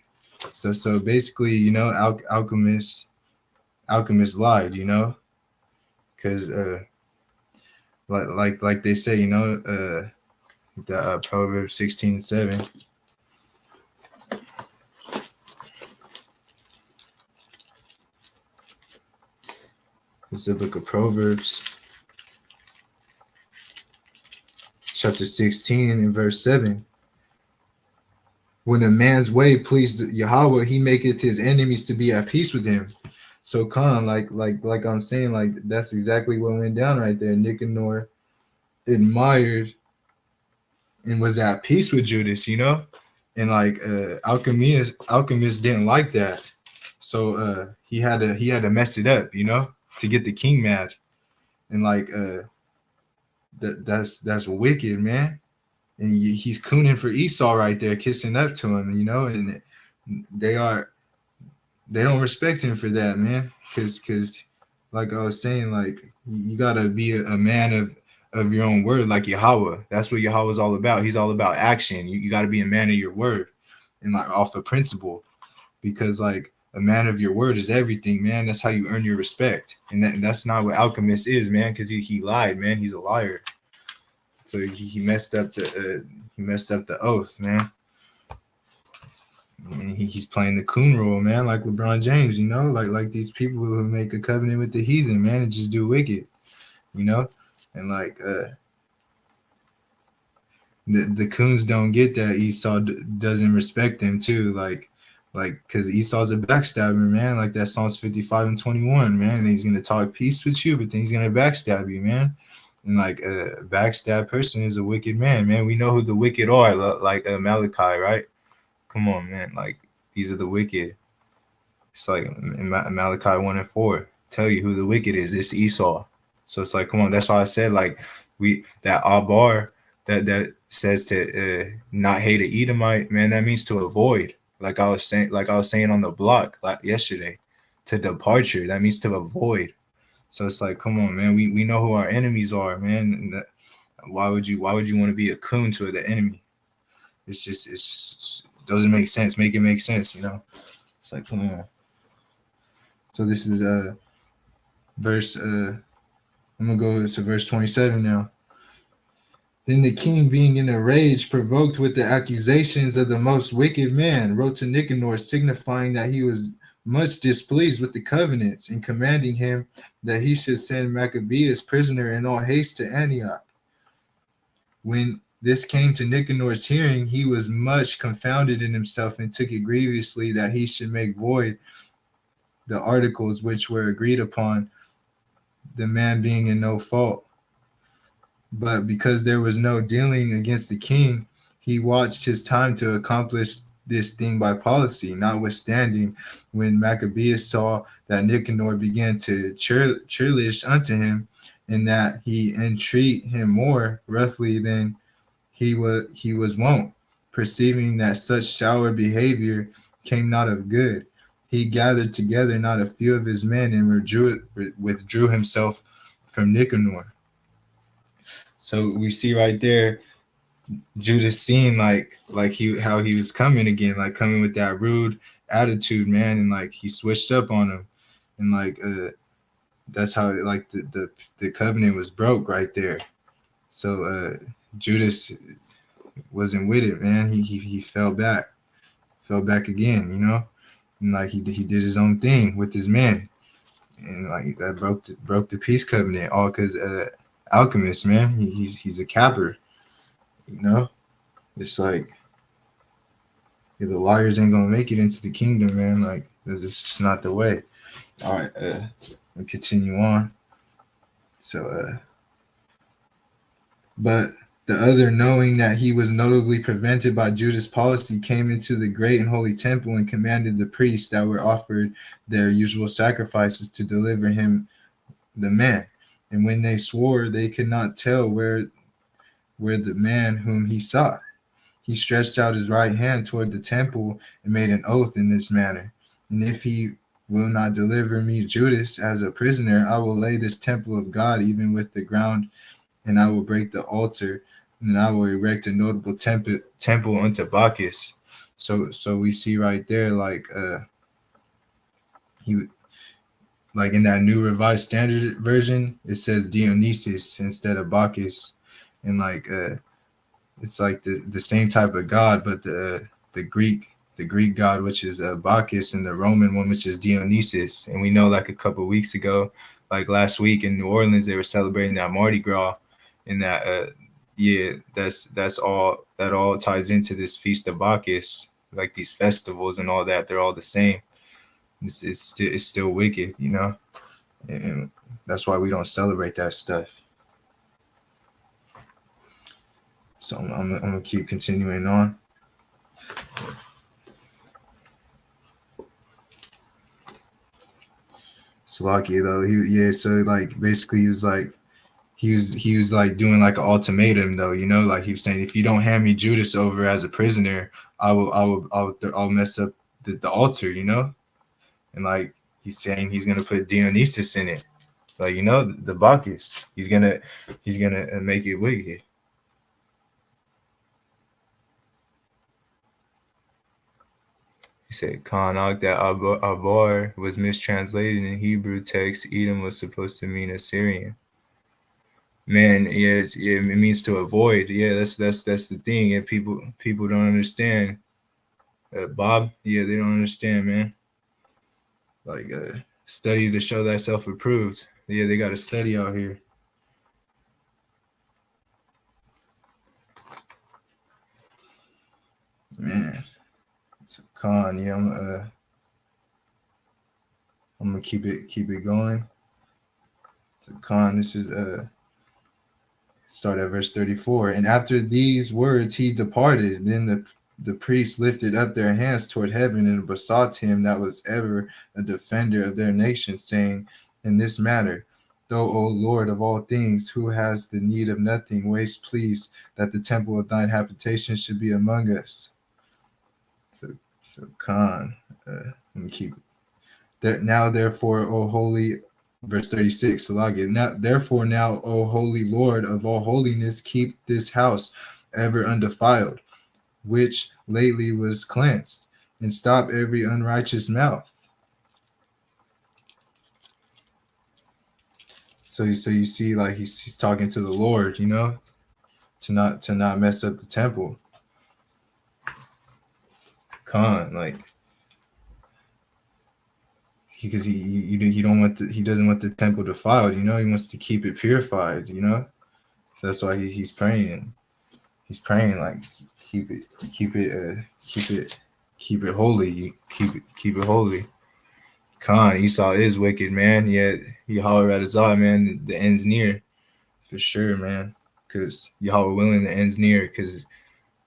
So basically, alchemists lied, because like they say, That Proverbs 16:7. It's the book of Proverbs, chapter 16 and verse 7. When a man's way pleased Yahawah, he maketh his enemies to be at peace with him. So Khan, like I'm saying, like that's exactly what went down right there. Nicanor admired and was at peace with Judas, you know? And like alchemist didn't like that. So he had to mess it up, you know, to get the king mad. And like that's wicked, man. And he's cooning for Esau right there, kissing up to him, you know, and they don't respect him for that, man. Cause like I was saying, like you gotta be a man of your own word, like Yahawah. That's what Yahawah is all about. He's all about action. You got to be a man of your word, and like off the principle, because like a man of your word is everything, man. That's how you earn your respect, and that's not what alchemist is, man. Because he lied, man. He's a liar. So he messed up the oath, man. And he's playing the coon role, man, like LeBron James, you know, like these people who make a covenant with the heathen, man, and just do wicked, you know, and like the coons don't get that Esau doesn't respect them too, like because Esau's a backstabber, man, like that Psalms 55 and 21, man, and he's gonna talk peace with you, but then he's gonna backstab you, man. And like a backstab person is a wicked man, man. We know who the wicked are, like Malachi, right? Come on, man. Like these are the wicked. It's like in Malachi 1 and 4, tell you who the wicked is. It's Esau. So it's like, come on. That's why I said like that abar that says to not hate an Edomite, man. That means to avoid. Like I was saying on the block like yesterday, to departure. That means to avoid. So it's like, come on, man. We know who our enemies are, man. And why would you want to be a coon to the enemy? It's just doesn't make sense. Make it make sense, you know. It's like, come on. So this is verse. I'm gonna go to verse 27 now. Then the king, being in a rage, provoked with the accusations of the most wicked man, wrote to Nicanor, signifying that he was much displeased with the covenants, and commanding him that he should send Maccabeus prisoner in all haste to Antioch. When this came to Nicanor's hearing, he was much confounded in himself, and took it grievously that he should make void the articles which were agreed upon, the man being in no fault. But because there was no dealing against the king, he watched his time to accomplish this thing by policy. Notwithstanding, when Maccabeus saw that Nicanor began to churlish unto him, and that he entreat him more roughly than he was wont, perceiving that such sour behavior came not of good, he gathered together not a few of his men and withdrew himself from Nicanor. So we see right there Judas seeing like how he was coming again, like coming with that rude attitude, man, and like he switched up on him, and like that's how like the covenant was broke right there. So Judas wasn't with it, man. He fell back again, you know, and like he did his own thing with his men, and like that broke the peace covenant, all because alchemist, man. He's a capper, you know. It's like the liars ain't gonna make it into the kingdom, man. Like this is just not the way. All right, we'll continue on. So but the other, knowing that he was notably prevented by Judas' policy, came into the great and holy temple and commanded the priests that were offered their usual sacrifices to deliver him the man. And when they swore, they could not tell where the man whom he sought. He stretched out his right hand toward the temple and made an oath in this manner: and if he will not deliver me Judas as a prisoner, I will lay this temple of God even with the ground, and I will break the altar, and I will erect a notable temple unto Bacchus. So we see right there, like he, like in that New Revised Standard Version, it says Dionysus instead of Bacchus, and like it's like the same type of god, but the Greek god, which is Bacchus, and the Roman one, which is Dionysus. And we know, like a couple of weeks ago, like last week in New Orleans, they were celebrating that Mardi Gras, and that yeah, that's all that all ties into this feast of Bacchus. Like these festivals and all that, they're all the same. It's still wicked, you know, and that's why we don't celebrate that stuff. So I'm gonna keep continuing on. Slovakia though, so like basically he was like doing like an ultimatum though, you know, like he was saying, if you don't hand me Judas over as a prisoner, I'll mess up the altar, you know, and like he's saying he's gonna put Dionysus in it, like, you know, the Bacchus, he's gonna make it wicked. He said, Kanak, that Abar was mistranslated in Hebrew text. Edom was supposed to mean Assyrian. Man, yes, yeah, it means to avoid. Yeah, that's the thing. And people don't understand. Bob, yeah, they don't understand, man. Like, study to show thyself approved. Yeah, they got to study out here. Man, it's a con. Yeah, I'm gonna keep it going. It's a con. This is start at verse 34. And after these words he departed. Then the priests lifted up their hands toward heaven and besought him that was ever a defender of their nation, saying, in this matter, though, O Lord of all things, who has the need of nothing, waste please that the temple of thine habitation should be among us. So Khan, let me keep it. Now therefore, O holy, verse 36, Salagit. Now, therefore, now, O holy Lord of all holiness, keep this house ever undefiled, which lately was cleansed, and stop every unrighteous mouth. So you see, like he's talking to the Lord, you know, to not mess up the temple. Khan, like, because he don't want he doesn't want the temple defiled, you know. He wants to keep it purified, you know. So that's why he's praying. He's praying like keep it holy. Keep it holy. Khan, Esau is wicked, man. Yet he holler at his eye, man. The end's near, for sure, man. Because Yahawah willing, the end's near. Because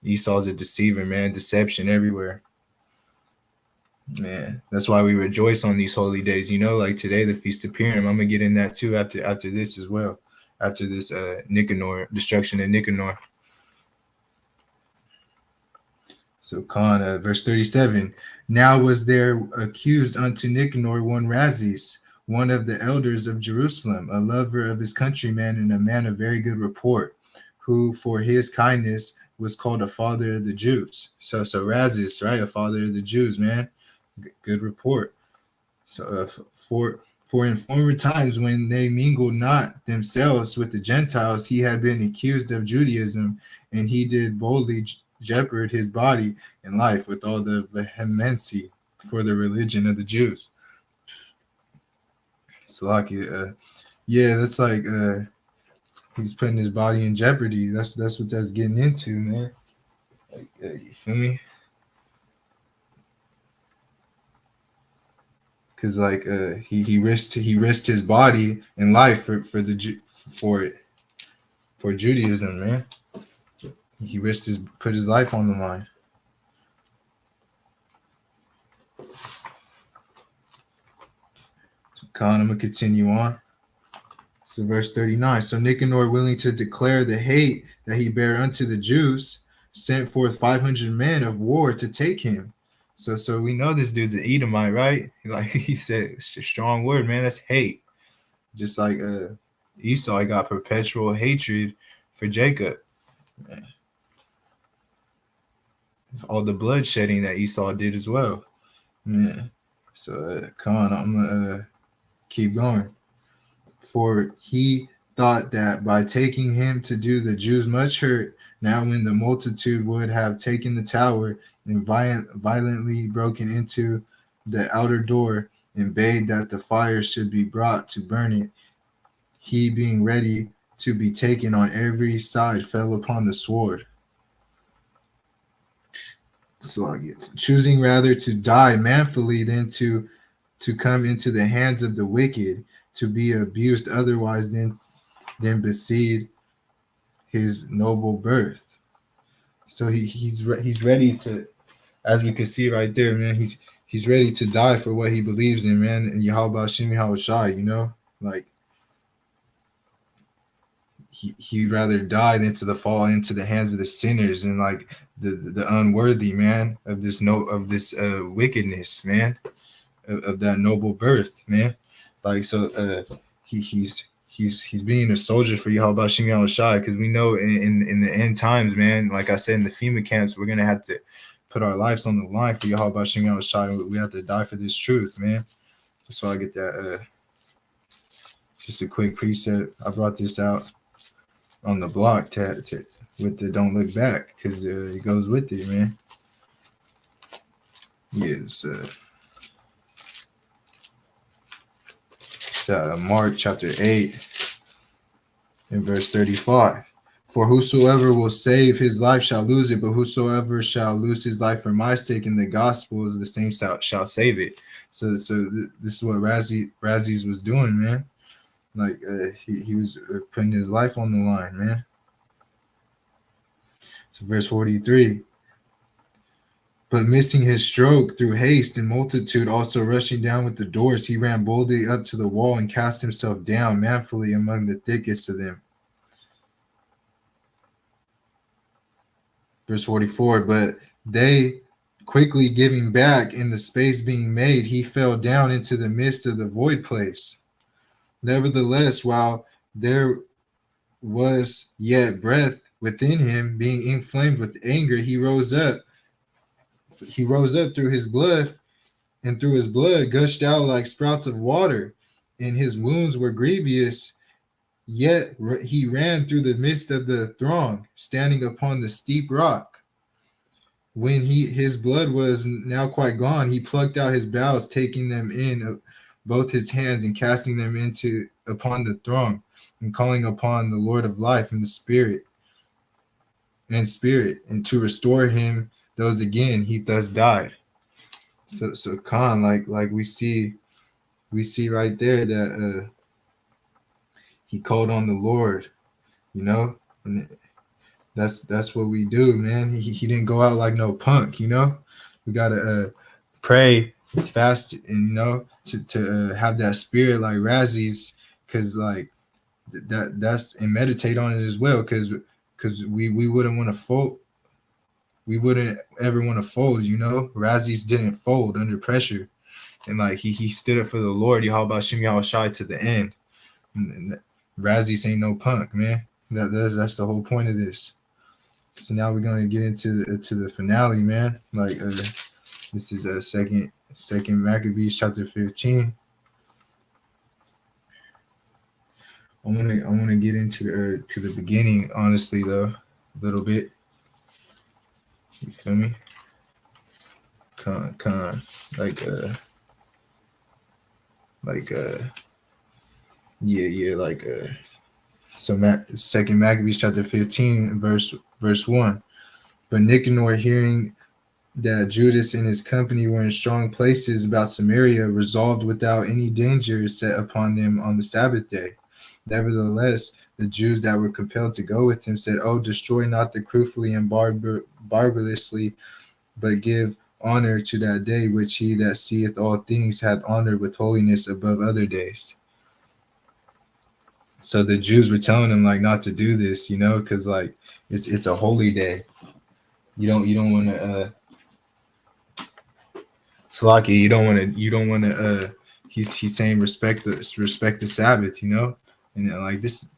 Esau's a deceiver, man. Deception everywhere. Man, that's why we rejoice on these holy days. You know, like today, the Feast of Purim. I'm gonna get in that too after this as well. After this Nicanor, destruction of Nicanor. So Khan, verse 37. Now was there accused unto Nicanor one Razis, one of the elders of Jerusalem, a lover of his countrymen and a man of very good report, who for his kindness was called a father of the Jews. So Razis, right, a father of the Jews, man. Good report. So for in former times when they mingled not themselves with the Gentiles, he had been accused of Judaism, and he did boldly jeopard his body and life with all the vehemency for the religion of the Jews. Salaki, yeah, that's like he's putting his body in jeopardy. That's what that's getting into, man. Like, you feel me? Because like he risked his body and life for Judaism, man. He put his life on the line. So Khan, I'm gonna continue on. So verse 39. So Nicanor, willing to declare the hate that he bare unto the Jews, sent forth 500 men of war to take him. So we know this dude's an Edomite, right? Like he said, it's a strong word, man. That's hate. Just like Esau got perpetual hatred for Jacob. Man. All the bloodshedding that Esau did as well. Man. So Khan, I'm gonna keep going. For he thought that by taking him to do the Jews much hurt, Now when the multitude would have taken the tower and violently broken into the outer door and bade that the fire should be brought to burn it, he being ready to be taken on every side fell upon the sword. Choosing rather to die manfully than to come into the hands of the wicked, to be abused otherwise than beside his noble birth. So he's ready to, as we can see right there, man. He's ready to die for what he believes in, man. And Yahawashi, Yahawashi, like he'd rather die than to the fall into the hands of the sinners and like the unworthy, man, of this wickedness, man, of that noble birth, man. Like so, he's being a soldier for Yahawah Shimi Yahawashi, because we know in the end times, man. Like I said, in the FEMA camps, we're gonna have to put our lives on the line for Yahawah Shimi Yahawashi. We have to die for this truth, man. That's why I get that. Just a quick preset. I brought this out on the block with the "Don't Look Back" because it goes with it, man. Yes. Mark chapter 8 and verse 35. For whosoever will save his life shall lose it, but whosoever shall lose his life for my sake in the gospel is the same shall save it. So this is what Razzies was doing, man. Like he was putting his life on the line, man. So verse 43. But missing his stroke through haste and multitude also rushing down with the doors, he ran boldly up to the wall and cast himself down manfully among the thickest of them. Verse 44, but they quickly giving back in the space being made, he fell down into the midst of the void place. Nevertheless, while there was yet breath within him, being inflamed with anger, he rose up through his blood, and through his blood gushed out like sprouts of water, and his wounds were grievous. Yet he ran through the midst of the throng, standing upon the steep rock. When his blood was now quite gone, he plucked out his bowels, taking them in both his hands and casting them into upon the throng, and calling upon the Lord of life and the spirit, and to restore him those again, he thus died. So Khan, like we see right there that he called on the Lord, and that's what we do, man. He didn't go out like no punk, We gotta pray, fast, and to have that spirit like Razzies, because like that's and meditate on it as well, because we wouldn't want to fold. We wouldn't ever want to fold, Razzies didn't fold under pressure, and like he stood up for the Lord, Yahawashi Shimi Yahawashi, to the end. And Razzies ain't no punk, man. That's the whole point of this. So now we're gonna get into the finale, man. Like this is a second Maccabees chapter 15. I wanna get into to the beginning, honestly though, a little bit. You feel me? Con so second Maccabees chapter 15 verse 1. But Nicanor, hearing that Judas and his company were in strong places about Samaria, resolved without any danger set upon them on the Sabbath day. Nevertheless, the Jews that were compelled to go with him said, "Oh, destroy not the cruelly and barbarously, but give honor to that day which he that seeth all things hath honored with holiness above other days." So the Jews were telling him like not to do this, because like it's a holy day. You don't want to Slaki, you don't want to he's saying respect the Sabbath, and like this,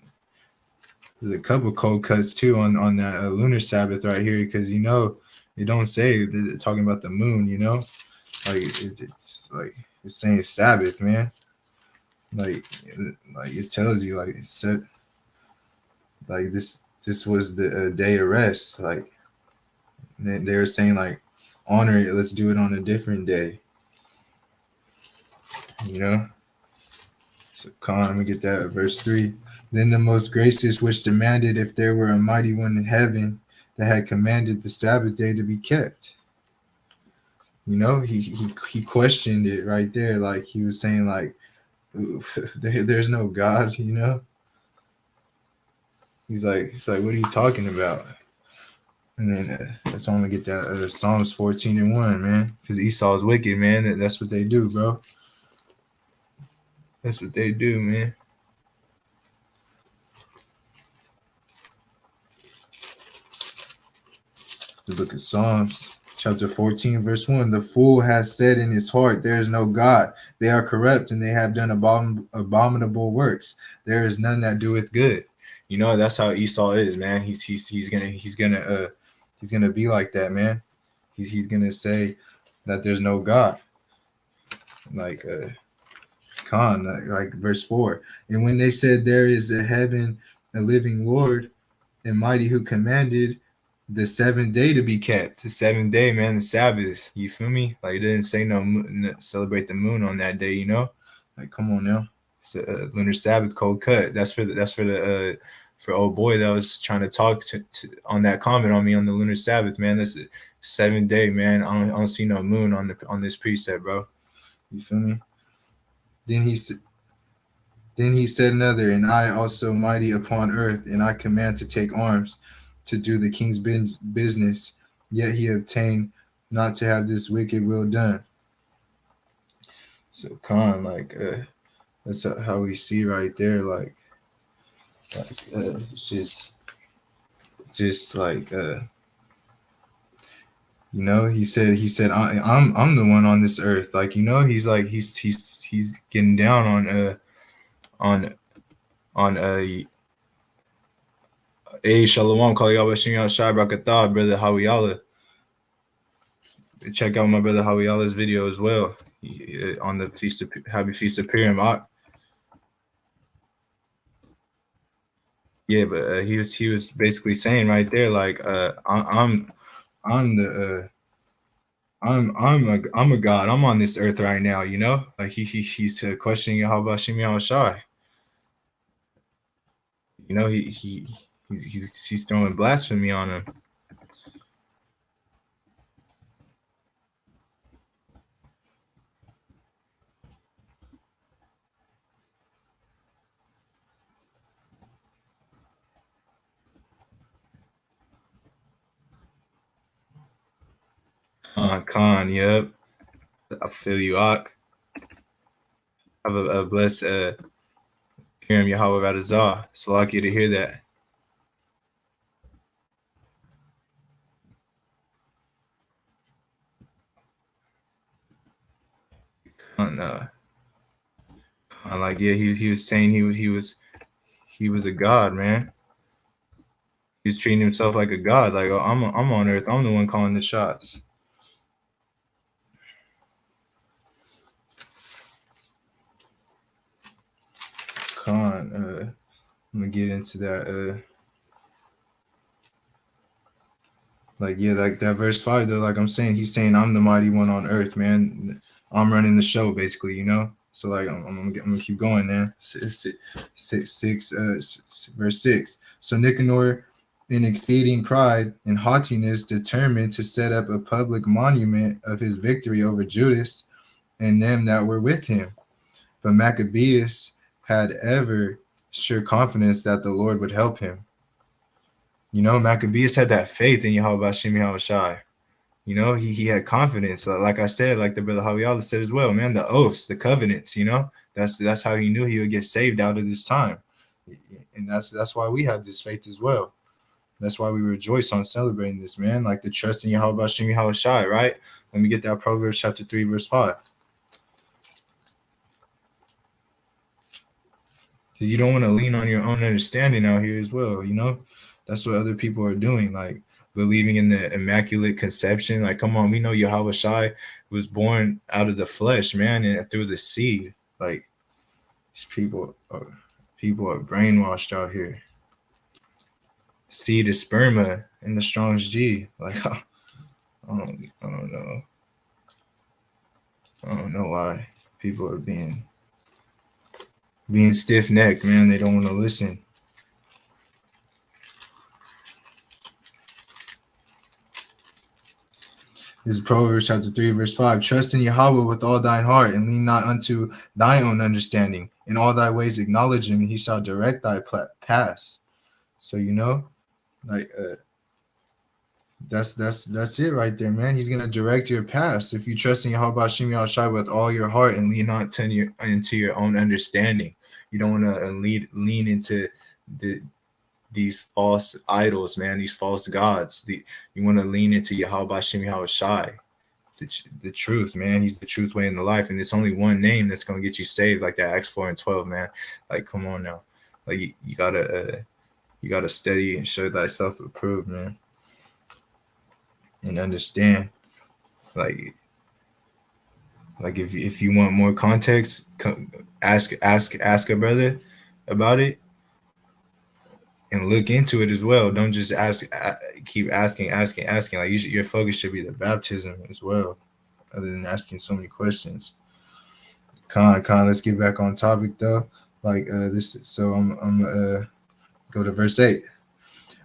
there's a couple cold cuts too on that lunar Sabbath right here, because they don't say they're talking about the moon, like it's like it's saying Sabbath, man. Like it tells you, like it said, like this this was the day of rest. Like they were saying, like, honor it. Let's do it on a different day. You know. So, let me get that. Verse 3. Then the most gracious which demanded if there were a mighty one in heaven that had commanded the Sabbath day to be kept. You know, he questioned it right there. Like he was saying, like, there's no God, you know? He's like, what are you talking about? And then that's why I'm gonna get that Psalms 14:1, man. Because Esau is wicked, man. That's what they do, bro. That's what they do, man. The book of Psalms, chapter 14, verse 1. The fool has said in his heart, there is no God. They are corrupt and they have done abominable works. There is none that doeth good. You know, that's how Esau is, man. He's gonna be like that, man. He's gonna say that there's no God. Like like verse 4. And when they said there is a heaven, a living Lord, and mighty who commanded the seventh day to be kept. The seventh day, man, the Sabbath. You feel me? Like it didn't say celebrate the moon on that day, you know? Like come on now. It's a lunar Sabbath cold cut. That's for the for old boy that was trying to talk on that comment on me on the lunar Sabbath, man. That's the seventh day, man. I don't see no moon on this precept, bro. You feel me? Then he said another, and I also mighty upon earth, and I command to take arms to do the king's business. Yet he obtained not to have this wicked will done. So like that's how we see right there, like it's just like you know, he said I'm the one on this earth, like, you know, he's like he's getting down on hey, Shalom, call Yahawashi Yahawashi Brakatah, brother Hawiyala. Check out my brother Hawiyala's video as well on the Happy Feast of Purim. Yeah, but he was basically saying right there, like I'm a god. I'm on this earth right now, you know. Like he's questioning Yahawashi Yahawashi. You know, he's throwing blasphemy on him. Khan, yep. I feel you, Ak. Have a blessed Purim Yahawah Radazah. So lucky to hear that. Like yeah, he was saying he was a god, man. He's treating himself like a god. Like, oh, I'm on earth. I'm the one calling the shots. I'm gonna get into that. Like yeah, like that verse 5 though. Like I'm saying, he's saying I'm the mighty one on earth, man. I'm running the show, basically, you know. So like I'm gonna keep going, man. Verse 6. So Nicanor, in exceeding pride and haughtiness, determined to set up a public monument of his victory over Judas and them that were with him. But Maccabeus had ever sure confidence that the Lord would help him. You know, Maccabeus had that faith in Yahawashi Yahawashi. You know, he had confidence. Like I said, like the brother Hawiyala said as well, man, the oaths, the covenants, you know, that's how he knew he would get saved out of this time. And that's why we have this faith as well. That's why we rejoice on celebrating this, man. Like the trust in Yahawashi Yahawashi, right? Let me get that Proverbs chapter 3, verse 5. Because you don't want to lean on your own understanding out here as well, you know? That's what other people are doing, like believing in the immaculate conception. Like, come on, we know Yahawashi was born out of the flesh, man, and through the seed. Like, these people are brainwashed out here. C to sperma in the Strong's G. Like I don't know. I don't know why people are being stiff necked, man. They don't want to listen. This is Proverbs chapter 3, verse 5. Trust in Yahawah with all thine heart, and lean not unto thine own understanding. In all thy ways acknowledge him, and he shall direct thy paths. So like that's it right there, man. He's gonna direct your paths if you trust in Yahawashi with all your heart and lean not into your own understanding. You don't want to lean into these false idols, man. These false gods. You want to lean into Yahawashi, the truth, man. He's the truth, way, in the life, and it's only one name that's gonna get you saved, like that Acts 4 and 12, man. Like, come on now, like you gotta study and show thyself approved, man, and understand. Like if you want more context, ask a brother about it and look into it as well. Don't just keep asking. Like your focus should be the baptism as well, other than asking so many questions. Let's get back on topic though. Like this, so I'm go to verse 8.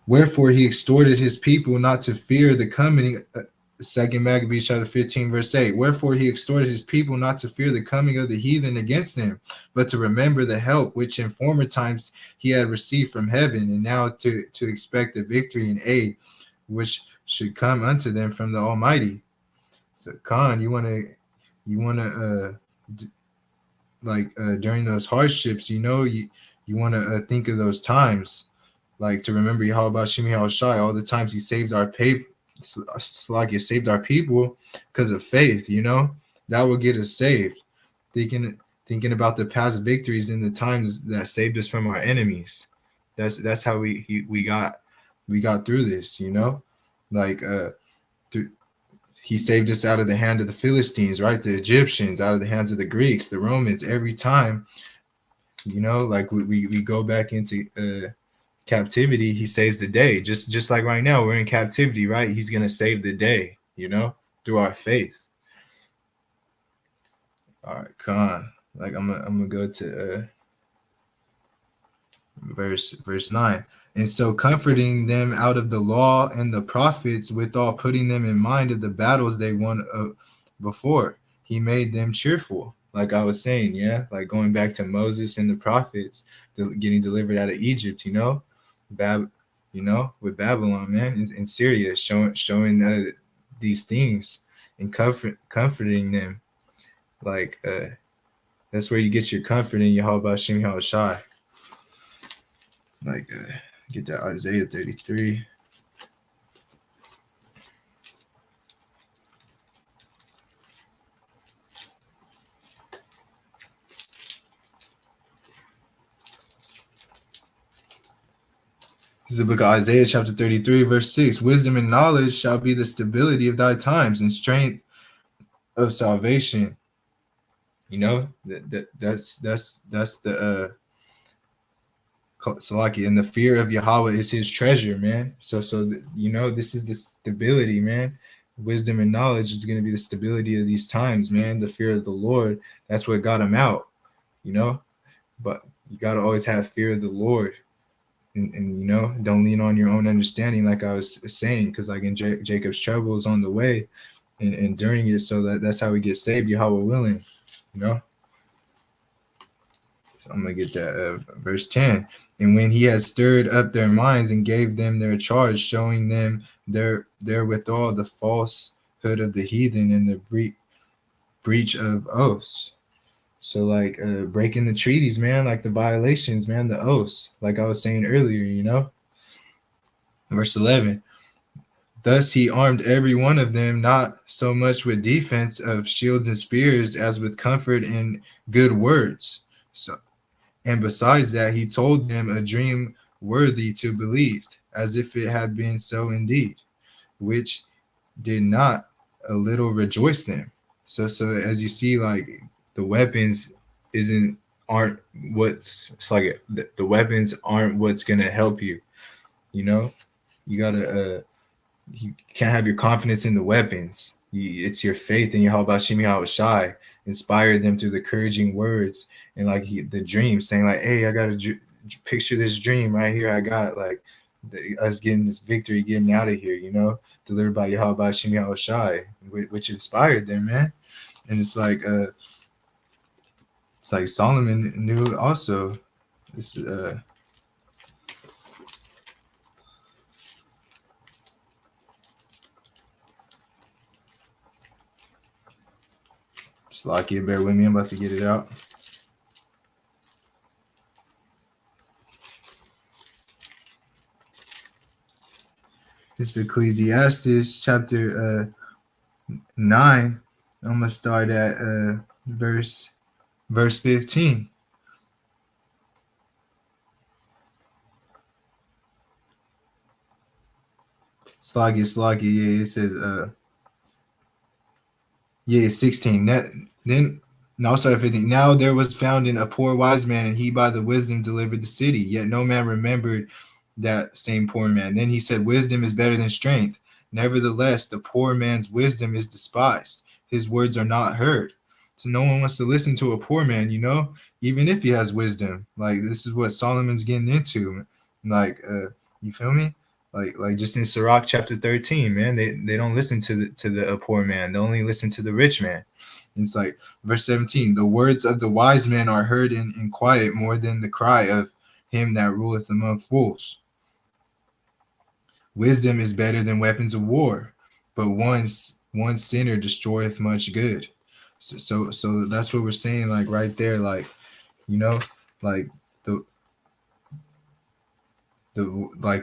Wherefore he exhorted his people not to fear the coming. Second Maccabees chapter 15, verse 8. Wherefore he exhorted his people not to fear the coming of the heathen against them, but to remember the help which in former times he had received from heaven, and now to expect the victory and aid which should come unto them from the Almighty. So you wanna during those hardships, you want to think of those times, like to remember Yahawashi, all the times he saved our people. Like he saved our people because of faith, that will get us saved. Thinking about the past victories and the times that saved us from our enemies. That's how we got through this, like he saved us out of the hand of the Philistines, right? The Egyptians, out of the hands of the Greeks, the Romans. Every time, like we go back into captivity, he saves the day. Just like right now, we're in captivity, right? He's gonna save the day, through our faith. All right, Khan. Like I'm gonna go to verse 9. And so comforting them out of the law and the prophets, withal putting them in mind of the battles they won before, he made them cheerful. Like I was saying, yeah, like going back to Moses and the prophets getting delivered out of Egypt, with Babylon, man, in Syria, showing these things and comforting them. Like that's where you get your comfort in Yahawashi. Like get that Isaiah 33. This is the book of Isaiah chapter 33, verse 6. Wisdom and knowledge shall be the stability of thy times and strength of salvation. That's the Salaki, and the fear of Yahawah is his treasure, man. So this is the stability, man. Wisdom and knowledge is going to be the stability of these times, man. The fear of the Lord, that's what got him out, but you got to always have fear of the Lord, and don't lean on your own understanding, like I was saying, because like in Jacob's trouble is on the way, and during it, so that's how we get saved, Yahawah willing, So I'm going to get that verse 10. And when he had stirred up their minds and gave them their charge, showing them therewithal the falsehood of the heathen and the breach of oaths. So like breaking the treaties, man, like the violations, man, the oaths, like I was saying earlier, Verse 11. Thus he armed every one of them, not so much with defense of shields and spears as with comfort and good words. So, and besides that, he told them a dream worthy to believe, as if it had been so indeed, which did not a little rejoice them. So as you see, like the weapons aren't what's, it's like the weapons aren't what's gonna help you. You know, you gotta you can't have your confidence in the weapons. It's your faith in Yahawashi inspire them through the encouraging words and like the dream, saying like, "Hey, I got to picture this dream right here. I got like us getting this victory, getting out of here. You know, delivered by Yahawashi, which inspired them, man." And it's like Solomon knew also. This Slakia, bear with me. I'm about to get it out. It's Ecclesiastes chapter 9. I'm gonna start at verse 15. Slagia. Yeah, it says yeah, 16. Then no, sorry, 15. Now there was found in a poor wise man, and he by the wisdom delivered the city. Yet no man remembered that same poor man. Then he said, wisdom is better than strength. Nevertheless, the poor man's wisdom is despised. His words are not heard. So no one wants to listen to a poor man, you know, even if he has wisdom. Like this is what Solomon's getting into. Like, you feel me? Like just in Sirach chapter 13, man, they don't listen to the poor man. They only listen to the rich man. It's like verse 17, the words of the wise man are heard in quiet more than the cry of him that ruleth among fools. Wisdom is better than weapons of war, but one sinner destroyeth much good. So that's what we're saying, like right there, like, you know, like the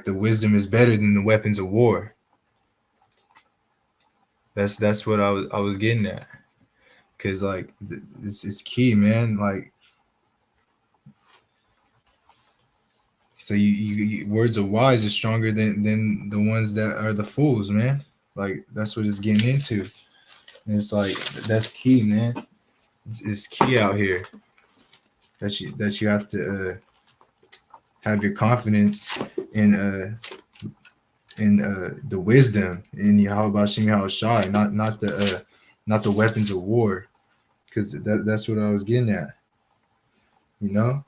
wisdom is better than the weapons of war. That's what I was getting at, because like it's key, man. Like, so you words of wise is stronger than the ones that are the fools, man. Like that's what it's getting into. And it's like that's key, man. It's key out here that you have to have your confidence in the wisdom in Yahawashi, not the weapons of war, because that's what I was getting at, you know.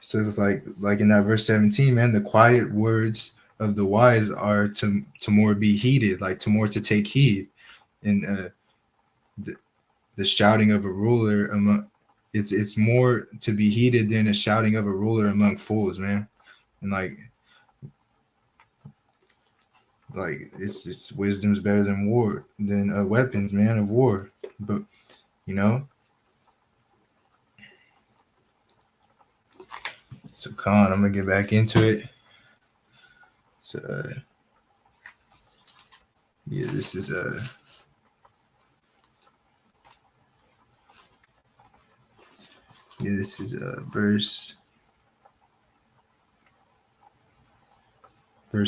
So it's like in that verse 17, man, the quiet words of the wise are to more be heeded, like to more to take heed, and the shouting of a ruler among it's more to be heeded than a shouting of a ruler among fools, man. And like it's wisdom's better than war than weapons, man, of war. But you know, so Khan, I'm gonna get back into it. So yeah, this is verse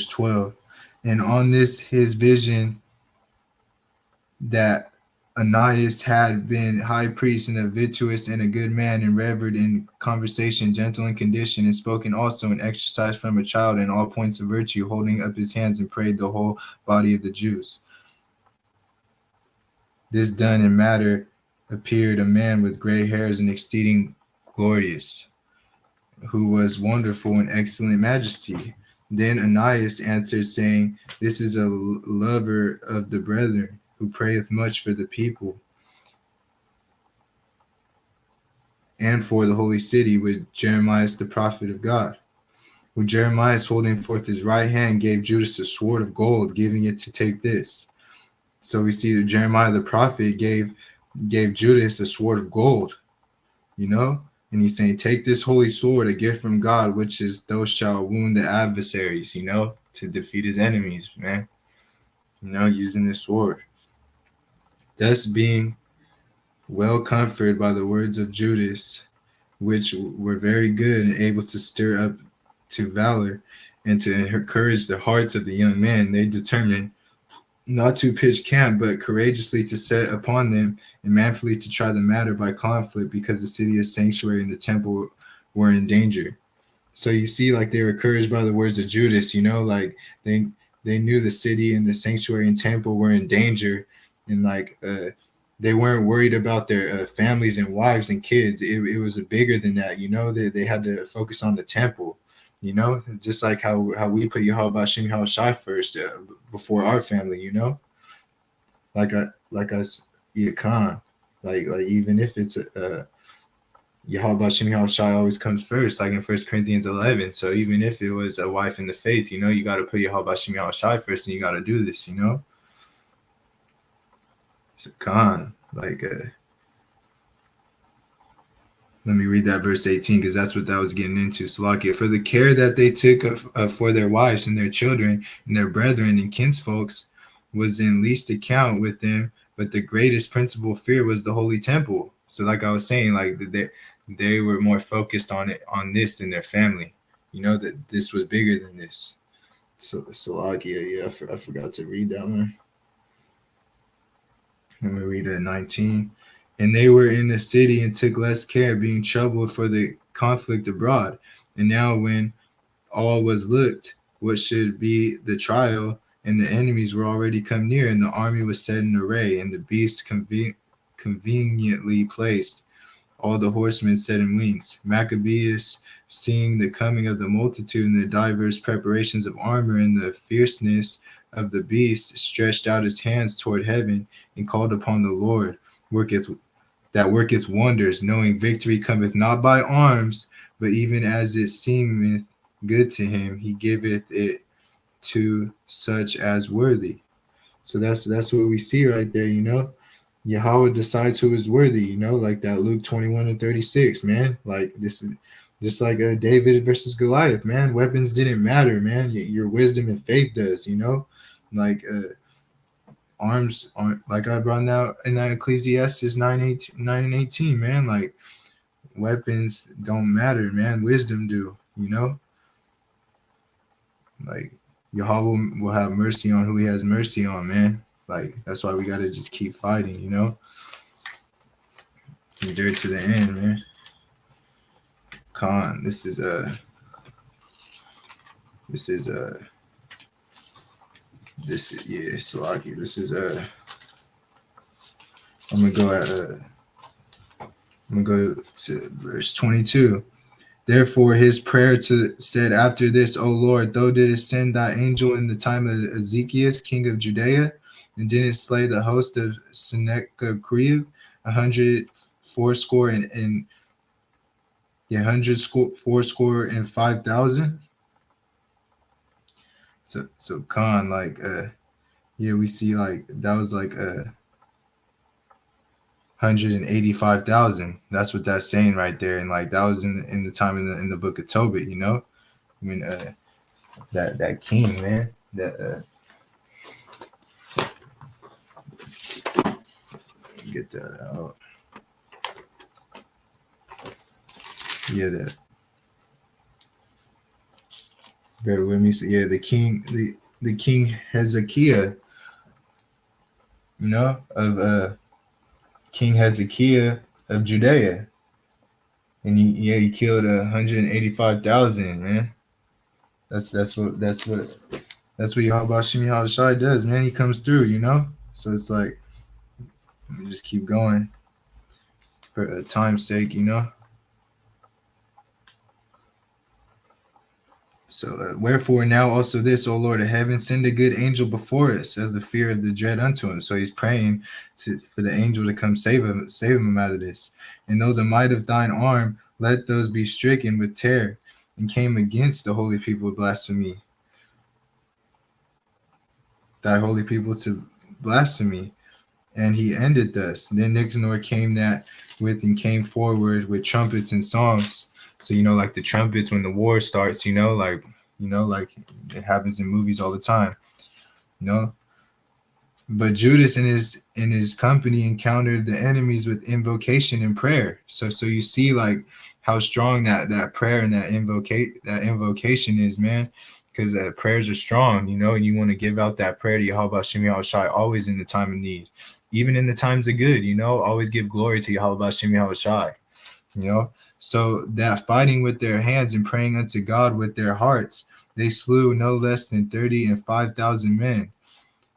12. And on this his vision that Ananias had been high priest and a virtuous and a good man, and revered in conversation, gentle in condition, and spoken also and exercised from a child in all points of virtue, holding up his hands and prayed the whole body of the Jews. This done in matter appeared a man with gray hairs and exceeding glorious, who was wonderful in excellent majesty. Then Ananias answered, saying, this is a lover of the brethren, who prayeth much for the people and for the holy city, with Jeremiah the prophet of God. When Jeremiah, holding forth his right hand, gave Judas a sword of gold, giving it to take this. So we see that Jeremiah the prophet gave Judas a sword of gold, you know, and he's saying, take this holy sword, a gift from God, which is thou shalt wound the adversaries, you know, to defeat his enemies, man, you know, using this sword. Thus being well comforted by the words of Judas, which were very good and able to stir up to valor and to encourage the hearts of the young men, they determined not to pitch camp, but courageously to set upon them and manfully to try the matter by conflict, because the city, the sanctuary, and the temple were in danger. So you see, like they were encouraged by the words of Judas, you know, like they knew the city and the sanctuary and temple were in danger, and like they weren't worried about their families and wives and kids. It was bigger than that, you know. They had to focus on the temple, you know, just like how we put Yahawashi first before our family, you know, like us, yeah, Khan, like even if it's a Yahawashi always comes first, like in 1 Corinthians 11. So even if it was a wife in the faith, you know, you got to put Yahawashi first, and you got to do this, you know. So Khan, like, let me read that verse 18 because that's what that was getting into. Salakia, for the care that they took for their wives and their children and their brethren and kinsfolks was in least account with them, but the greatest principal fear was the holy temple. So, like I was saying, like they were more focused on this than their family. You know that this was bigger than this. So Salakia, yeah, I forgot to read that one. Let me read 19. And they were in the city and took less care, being troubled for the conflict abroad. And now, when all was looked, what should be the trial, and the enemies were already come near, and the army was set in array, and the beasts conveniently placed, all the horsemen set in wings. Maccabeus, seeing the coming of the multitude and the diverse preparations of armor and the fierceness of the beast, stretched out his hands toward heaven and called upon the Lord, worketh wonders, knowing victory cometh not by arms, but even as it seemeth good to him, he giveth it to such as worthy. So that's what we see right there, you know. Yahawah decides who is worthy, you know, like that Luke 21:36, man. Like this is just like David versus Goliath, man. Weapons didn't matter, man. Your wisdom and faith does, you know. Like arms aren't, like I brought out in that Ecclesiastes 9:18, man. Like weapons don't matter, man. Wisdom do, you know. Like Yahawah will have mercy on who he has mercy on, man. Like that's why we gotta just keep fighting, you know. Endure to the end, man. Khan, this is yeah, Salaki. This is I'm gonna go to verse 22. Therefore, his prayer said after this, O Lord, thou didst send thy angel in the time of Ezekiel, king of Judea, and didn't slay the host of Sennacherib, 104,5,000. So Khan, like yeah, we see like that was like 185,000. That's what that's saying right there, and like that was in the time in the book of Tobit, you know. I mean, that king, man, that get that out. Yeah, that. Bear with me. So yeah, the king Hezekiah, you know, of King Hezekiah of Judea, and he killed 185,000, man. That's what Yahawashi does, man. He comes through, you know. So it's like, let me just keep going for time's sake, you know. So wherefore now also this, O Lord of heaven, send a good angel before us, as the fear of the dread unto him. So he's praying for the angel to come save him out of this. And though the might of thine arm, let those be stricken with terror, and came against the holy people of blasphemy. Thy holy people to blasphemy. And he ended thus. Then Nicanor came came forward with trumpets and songs. So, you know, like the trumpets when the war starts, you know, like it happens in movies all the time, you know. But Judas and his company encountered the enemies with invocation and prayer. So you see like how strong that prayer and that invocation is, man. Because prayers are strong, you know, and you want to give out that prayer to Yahawashi always in the time of need, even in the times of good, you know. Always give glory to Yahawashi. you know. So that fighting with their hands and praying unto God with their hearts, they slew no less than 35,000 men.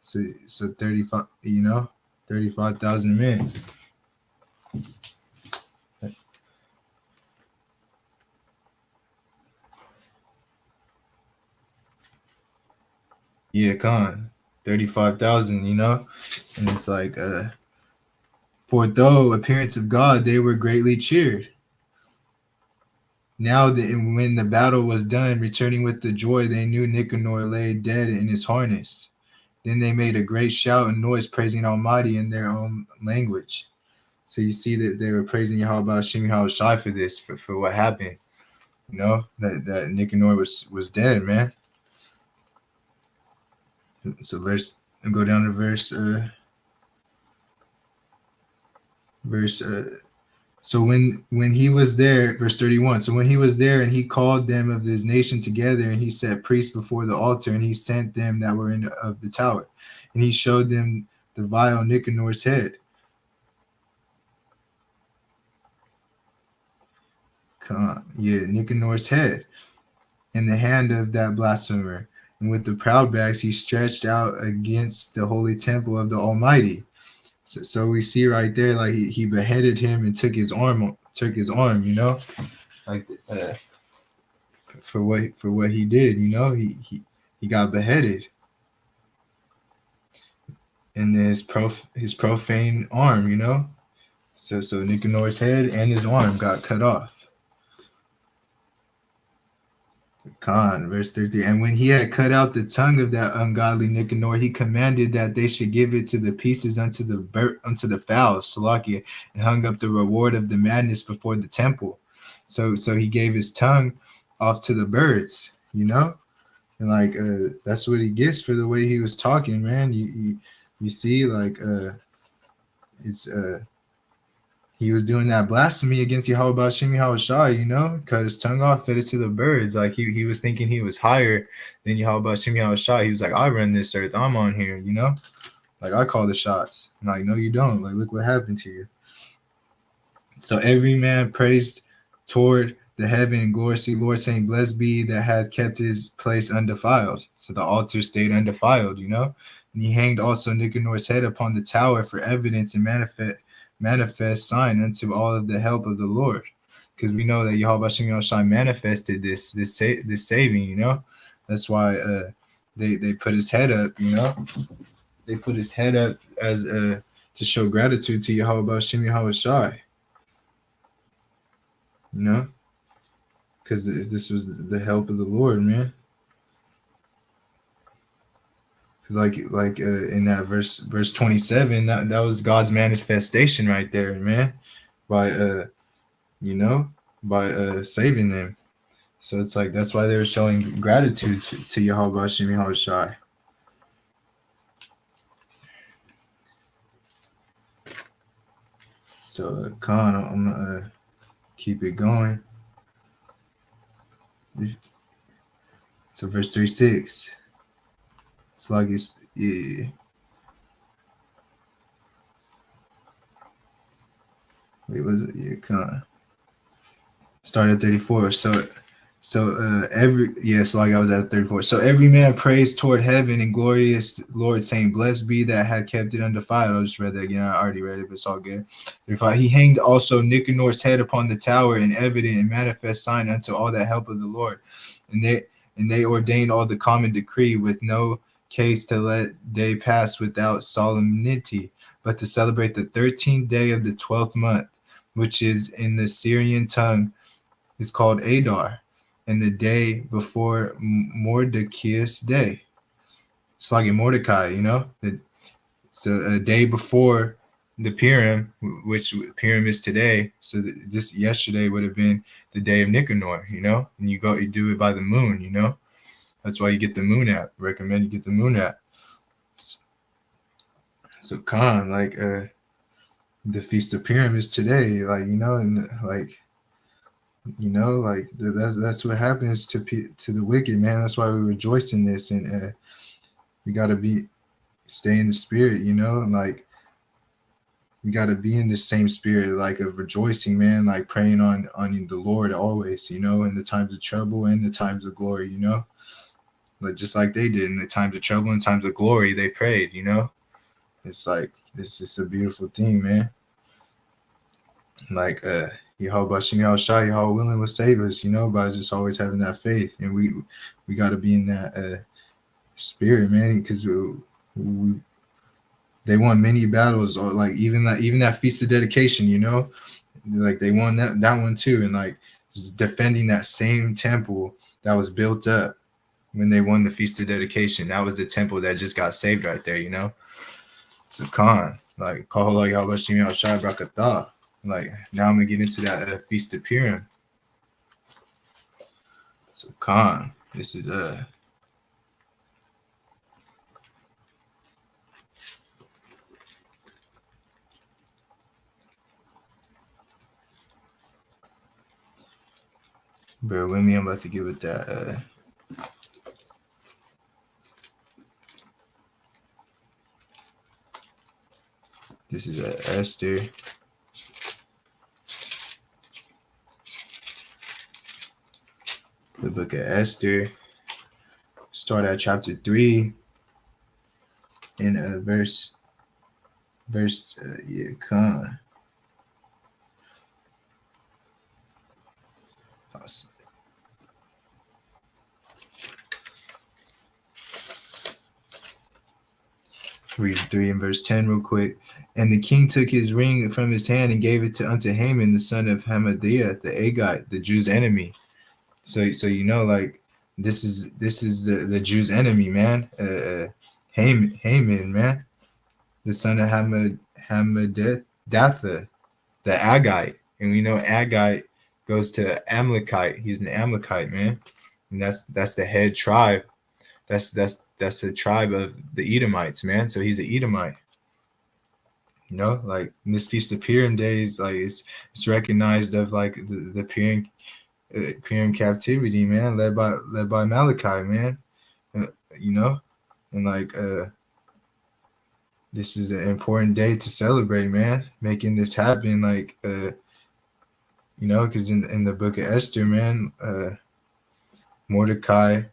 So 35, 35,000 men. Yeah, Khan, 35,000, and it's like, for though appearance of God, they were greatly cheered. Now that when the battle was done, returning with the joy, they knew Nicanor lay dead in his harness. Then they made a great shout and noise, praising Almighty in their own language. So you see that they were praising Yahawashi Yahawashi for this, for what happened. That Nicanor was dead, man. So go down to verse. So when he was there, verse 31. So when he was there, and he called them of his nation together, and he set priests before the altar, and he sent them that were in of the tower, and he showed them the vile Nicanor's head. Nicanor's head in the hand of that blasphemer, and with the proud bags he stretched out against the holy temple of the Almighty. So we see right there, like he beheaded him and took his arm, like for what he did, he got beheaded, and then his profane arm, so Nicanor's head and his arm got cut off. Verse 33. And when he had cut out the tongue of that ungodly Nicanor, he commanded that they should give it to the pieces unto the fowls, Salakia, and hung up the reward of the madness before the temple. So he gave his tongue off to the birds, and like that's what he gets for the way he was talking, man. You see, like it's he was doing that blasphemy against Yahawashi, cut his tongue off, fed it to the birds. Like he was thinking he was higher than Yahawashi. He was like, I run this earth, I'm on here, like I call the shots. And like, no, you don't. Like, look what happened to you. So every man praised toward the heaven and glorious Lord, saying, blessed be that hath kept his place undefiled. So the altar stayed undefiled, And he hanged also Nicanor's head upon the tower for evidence and manifest sign unto all of the help of the Lord, because we know that Yahawashi manifested this saving. That's why they put his head up. They put his head up as to show gratitude to Yahawashi. Because this was the help of the Lord, man. Because like in that verse 27, that was God's manifestation right there, man, by saving them. So it's like that's why they were showing gratitude to Yahawashi. So Khan, I'm gonna keep it going. So verse 36. It's like it's yeah. Wait, was it? Yeah, Khan. Start at 34. So like I was at 34. So every man prays toward heaven and glorious Lord, saying, blessed be that had kept it undefiled. I just read that again. I already read it, but it's all good. He hanged also Nicanor's head upon the tower in evident and manifest sign unto all that help of the Lord. And they ordained all the common decree with no case to let day pass without solemnity, but to celebrate the 13th day of the 12th month, which is in the Syrian tongue is called Adar, and the day before Mordecai's day. It's like in Mordecai, so a day before the Purim, which Purim is today. So this yesterday would have been the day of Nicanor, and you do it by the moon, That's why you get the moon app. Recommend you get the moon app. So Khan, like the Feast of Purim is today, like, and like, like that's what happens to the wicked, man. That's why we rejoice in this, and we got to stay in the spirit, and like we gotta be in the same spirit, like of rejoicing, man, like praying on the Lord always, you know, in the times of trouble and the times of glory, you know, like just like they did in the times of trouble and times of glory, they prayed, you know. It's like it's just a beautiful thing, man. Like Yahawashi, how willing will save us, you know, by just always having that faith, and we got to be in that spirit, man, because we they won many battles, or like even that feast of dedication, you know, like they won that one too, and like just defending that same temple that was built up when they won the feast of dedication. That was the temple that just got saved right there, you know. So like Yahawashi, like now I'm gonna get into that feast of Purim. So this is bear with me, I'm about to give it that this is Esther. The book of Esther. Start at chapter 3 in verse Khan. Read 3 and verse 10 real quick. And the king took his ring from his hand and gave it unto Haman, the son of Hamadiah, the Agite, the Jews' enemy. So you know, like this is the Jews' enemy, man. Haman, man, the son of Hamadatha, the Agite, and we know Agite goes to Amalekite. He's an Amalekite, man, and that's the head tribe. That's a tribe of the Edomites, man. So he's an Edomite. You know, like in this Feast of Purim days, like it's recognized of like the Purim captivity, man, led by Malachi, man. You know, and like this is an important day to celebrate, man. Making this happen, like you know, because in the book of Esther, man, Mordecai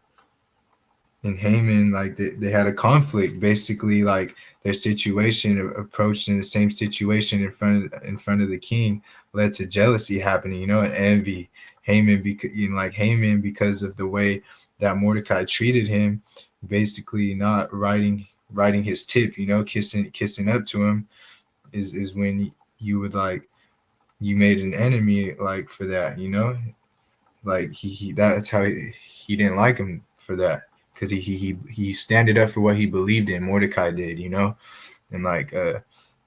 and Haman, like they had a conflict, basically, like their situation approached in the same situation in front of the king led to jealousy happening, you know, and envy. Haman, because of the way that Mordecai treated him, basically not writing his tip, you know, kissing up to him, is when you would like you made an enemy, like for that, you know, like he that's how he didn't like him for that, because he standed up for what he believed in. Mordecai did, you know, and like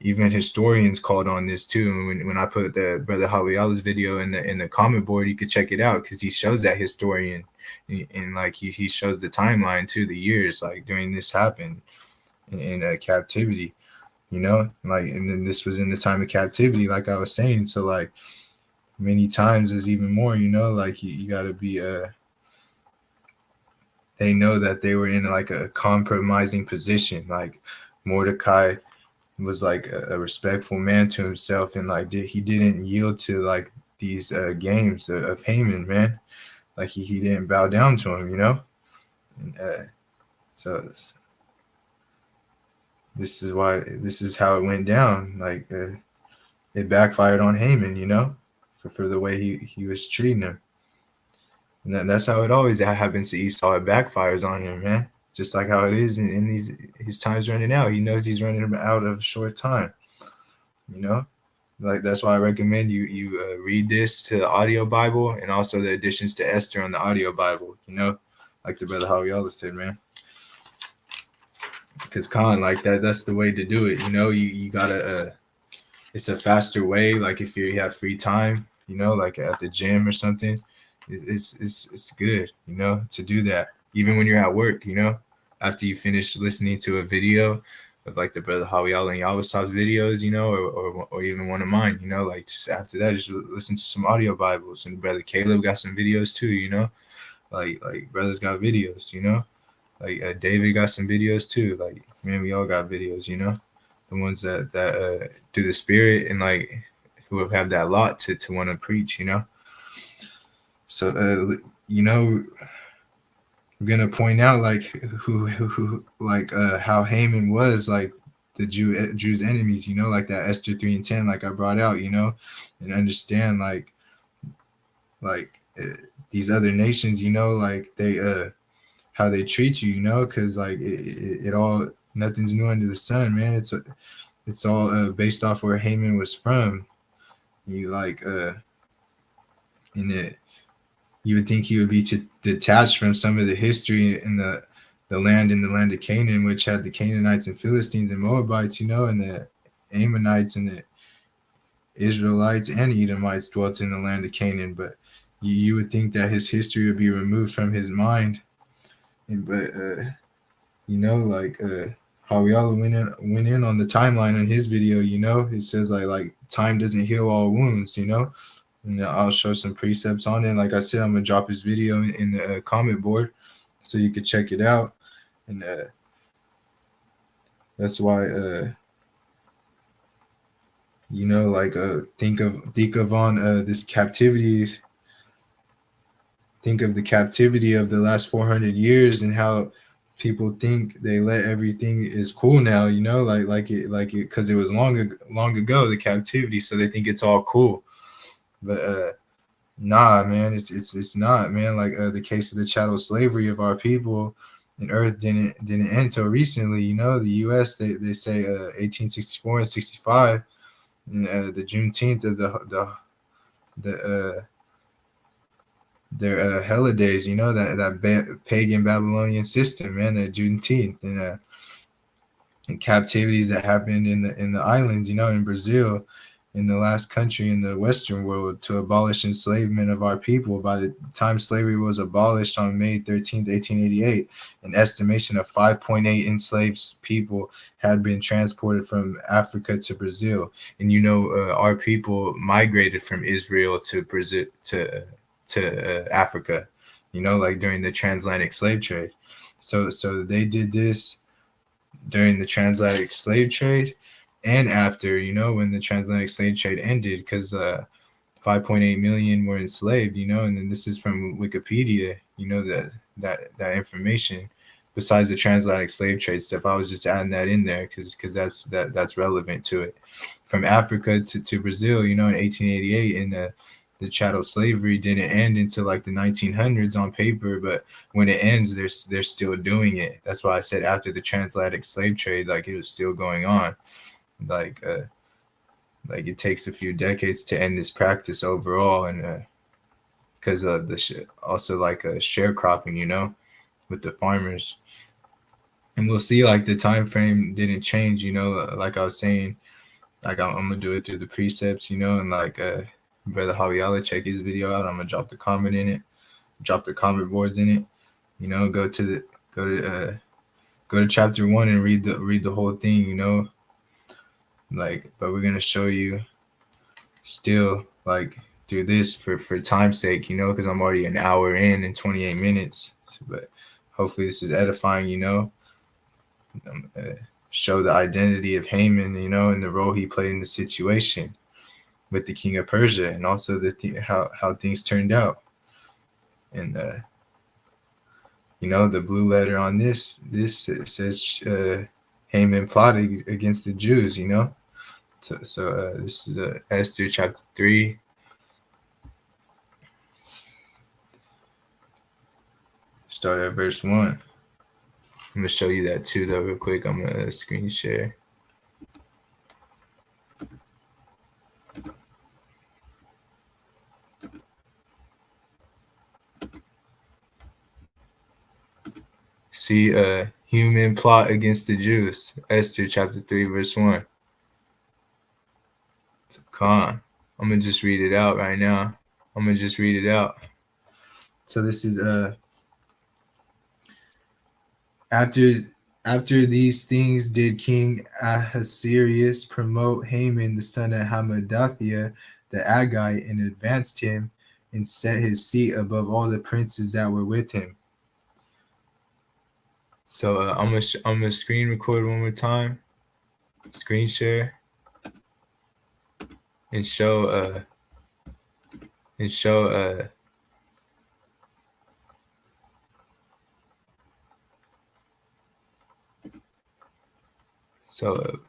even historians called on this too. And when I put the Brother Hawiyah's video in the comment board, you could check it out, because he shows that historian, and like he shows the timeline too, the years like during this happened in captivity, you know, like, and then this was in the time of captivity, like I was saying. So like many times there's even more, you know, like you got to be they know that they were in like a compromising position. Like Mordecai was like a respectful man to himself, and like he didn't yield to like these games of Haman, man. Like he didn't bow down to him, you know. And so this is how it went down. Like it backfired on Haman, you know, for the way he was treating him. And that's how it always happens to Esau. It backfires on him, man. Just like how it is in his time's running out. He knows he's running out of a short time. You know, like that's why I recommend you read this to the audio Bible, and also the additions to Esther on the audio Bible. You know, like the Brother Hawiyah said, man. Because like that's the way to do it. You know, you gotta. It's a faster way. Like if you have free time, you know, like at the gym or something, it's good, you know, to do that. Even when you're at work, you know, after you finish listening to a video of like the Brother Hawiyah and Yahawah's videos, you know, or even one of mine, you know, like just after that, just listen to some audio Bibles. And Brother Caleb got some videos too, you know, like brothers got videos, you know, like David got some videos too. Like, man, we all got videos, you know. the ones that do the spirit and like who have that lot to want to preach, you know. So you know, we're gonna point out like who like how Haman was like the Jews' enemies, you know, like that Esther 3:10, like I brought out, you know, and understand like these other nations, you know, like they how they treat you, you know, because like it all, nothing's new under the sun, man. It's all based off where Haman was from. You like in it, you would think he would be detached from some of the history in the land of Canaan, which had the Canaanites and Philistines and Moabites, you know, and the Ammonites and the Israelites and Edomites dwelt in the land of Canaan. But you would think that his history would be removed from his mind. But you know, like Hawiala went in on the timeline on his video. You know, it says like time doesn't heal all wounds. You know, and I'll show some precepts on it. Like I said, I'm gonna drop his video in the comment board so you could check it out. And that's why you know, like think of on this captivity. Think of the captivity of the last 400 years and how people think they let everything is cool now, you know, like it because it was long ago the captivity, so they think it's all cool. But nah, man, it's not, man. Like the case of the chattel slavery of our people in earth didn't end till recently, you know. The US, they say 1864 and 65, and the Juneteenth of the their holidays, you know, that pagan Babylonian system, man, that Juneteenth and captivities that happened in the islands, you know, in Brazil, in the last country in the Western world to abolish enslavement of our people. By the time slavery was abolished on May 13th, 1888, an estimation of 5.8 enslaved people had been transported from Africa to Brazil. And you know, our people migrated from Israel to Brazil to Africa, you know, like during the transatlantic slave trade. So they did this during the transatlantic slave trade and after, you know, when the transatlantic slave trade ended, because 5.8 million were enslaved, you know. And then this is from Wikipedia, you know, that information. Besides the transatlantic slave trade stuff, I was just adding that in there because that's relevant to it. From Africa to Brazil, you know, in 1888, and the chattel slavery didn't end until like the 1900s on paper, but when it ends, they're still doing it. That's why I said after the transatlantic slave trade, like it was still going on. Like it takes a few decades to end this practice overall, and because of the also like sharecropping, you know, with the farmers. And we'll see, like the time frame didn't change, you know, like I was saying, like I'm gonna do it through the precepts, you know, and like Brother Hawiala, check his video out. I'm gonna drop the comment in it, drop the comment boards in it. You know, go to chapter 1 and read the whole thing. You know, like, but we're gonna show you still like do this for time's sake. You know, because I'm already an hour in and 28 minutes. But hopefully this is edifying. You know, show the identity of Haman. You know, and the role he played in the situation with the king of Persia, and also how things turned out. And you know, the blue letter on this says Haman plotted against the Jews, you know. So this is Esther chapter 3. Start at verse 1. I'm gonna show you that too though real quick. I'm gonna screen share. See, human plot against the Jews. Esther chapter 3 verse 1. It's a con. I'm gonna just read it out right now. I'm gonna just read it out. So this is after these things did King Ahasuerus promote Haman the son of Hammedatha the Agagite, and advanced him and set his seat above all the princes that were with him. So I'm gonna screen record one more time. screen share and show so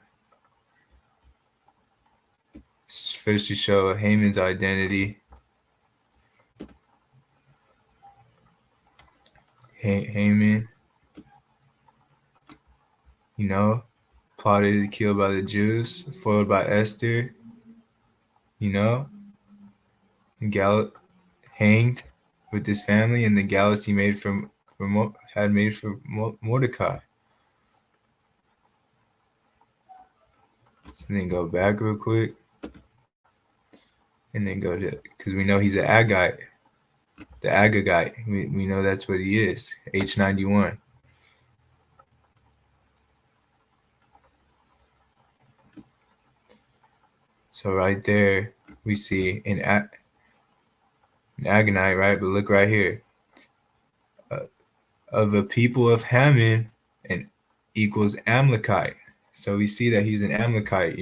first you show Haman's identity. Haman, plotted to kill by the Jews, foiled by Esther, and hanged with his family, and the gallows he made had made for Mordecai. So then go back real quick, and then go to, because we know he's an Agagite. The Agagite, we know that's what he is. H91. So right there, we see an Agonite, right? But look right here. Of a people of Haman and equals Amalekite. So we see that he's an Amalekite,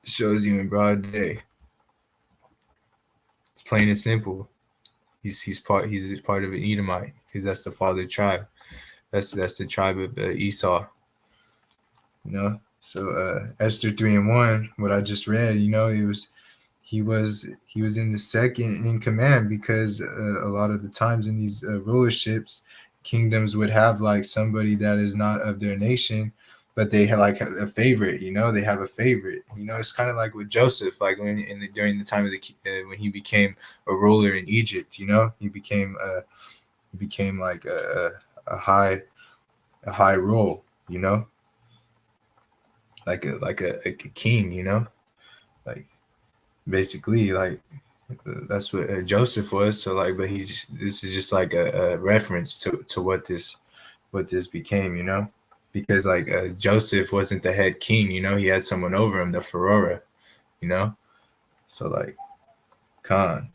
Shows you in broad day. It's plain and simple. He's part of an Edomite, because that's the father tribe. That's the tribe of Esau. So Esther 3:1, what I just read, he was in the second in command, because a lot of the times in these rulerships, kingdoms would have like somebody that is not of their nation, but they have like a favorite. They have a favorite. It's kind of like with Joseph, like during the time of when he became a ruler in Egypt. He became like a high role. Like a king. Like basically like that's what Joseph was. So like, but this is just like a reference to what this became, because like Joseph wasn't the head king, he had someone over him, the Pharaoh, so like Khan.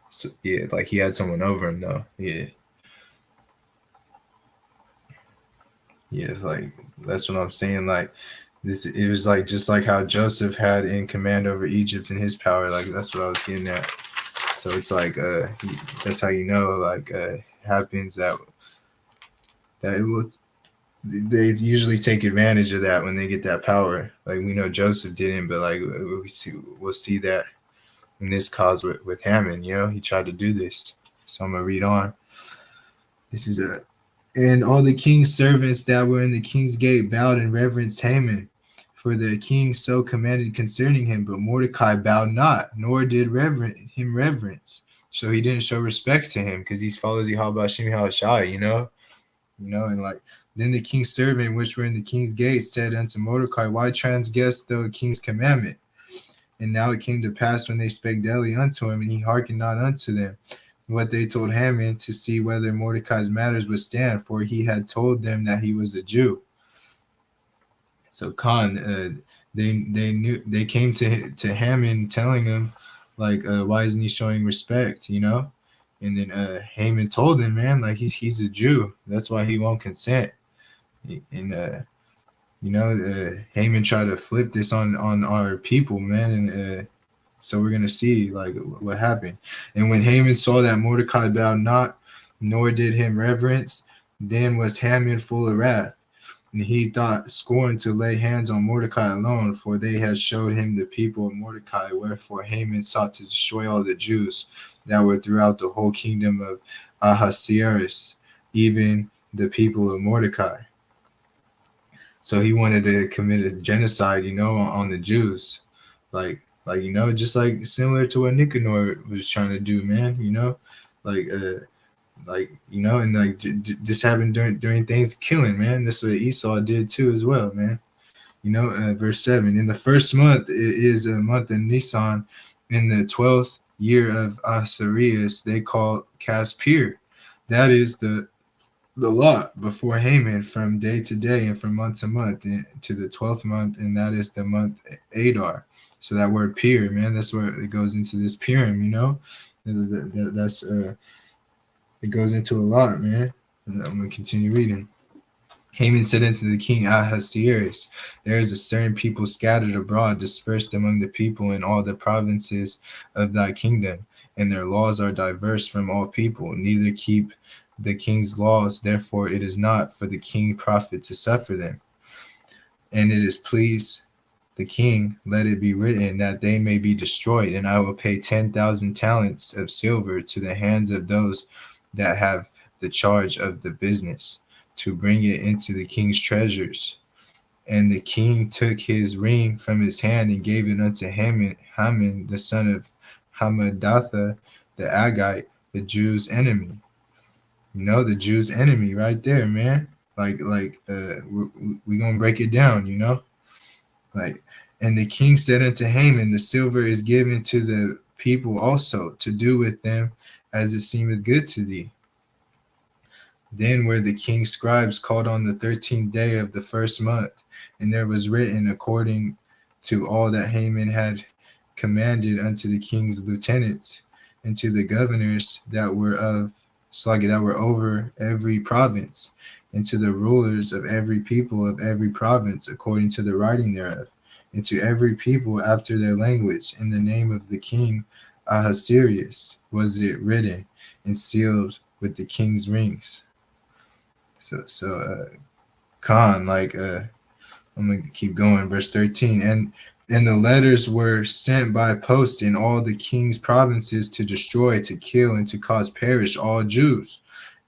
So yeah, like he had someone over him though. Yeah, it's like, that's what I'm saying. Like this, it was like just like how Joseph had in command over Egypt and his power. Like that's what I was getting at. So it's like that's how like happens that it will. They usually take advantage of that when they get that power. Like we know Joseph didn't, but like we'll see that in this cause with Haman. He tried to do this. So I'm gonna read on. This is and all the king's servants that were in the king's gate bowed and reverenced Haman, for the king so commanded concerning him. But Mordecai bowed not, nor did reverence. So he didn't show respect to him, because he follows Yahawashi, and like, then the king's servant which were in the king's gate said unto Mordecai, why transgress thou the king's commandment? And now it came to pass, when they spake daily unto him, and he hearkened not unto them, what they told Haman, to see whether Mordecai's matters would stand, for he had told them that he was a Jew. So Khan, they came to Haman telling him, like, why isn't he showing respect, And then Haman told him, man, like he's a Jew, that's why he won't consent. And Haman tried to flip this on our people, man, and so we're gonna see like what happened. And when Haman saw that Mordecai bowed not, nor did him reverence, then was Haman full of wrath, and he thought scorn to lay hands on Mordecai alone, for they had showed him the people of Mordecai. Wherefore Haman sought to destroy all the Jews that were throughout the whole kingdom of Ahasuerus, even the people of Mordecai. So he wanted to commit a genocide, on the Jews, like just like similar to what Nicanor was trying to do, man. And like just having during things killing, man. That's what Esau did too, as well, man. Verse 7. In the first month, it is a month of Nisan, in the 12th year of Ahasuerus, they call Caspir. That is the lot before Haman, from day to day and from month to month, to the 12th month, and that is the month Adar. So that word Pir, man, that's where it goes into this Purim, that's it goes into a lot, man. And I'm gonna continue reading. Haman said unto the king Ahasuerus, there is a certain people scattered abroad, dispersed among the people in all the provinces of thy kingdom, and their laws are diverse from all people, neither keep the king's laws, therefore it is not for the king profit to suffer them. And it is pleased the king, let it be written that they may be destroyed, and I will pay 10,000 talents of silver to the hands of those that have the charge of the business, to bring it into the king's treasures. And the king took his ring from his hand and gave it unto Haman the son of Hammedatha the Agite, the Jews' enemy. You know, the Jews' enemy right there, man. We gonna break it down, you know? Like, and the king said unto Haman, the silver is given to the people also, to do with them as it seemeth good to thee. Then were the king's scribes called on the 13th day of the first month, and there was written according to all that Haman had commanded unto the king's lieutenants and to the governors that were over every province, and to the rulers of every people of every province according to the writing thereof, and to every people after their language. In the name of the king Ahasuerus was it written and sealed with the king's rings. Khan, I'm gonna keep going. Verse 13, and the letters were sent by post in all the king's provinces to destroy, to kill, and to cause perish all Jews,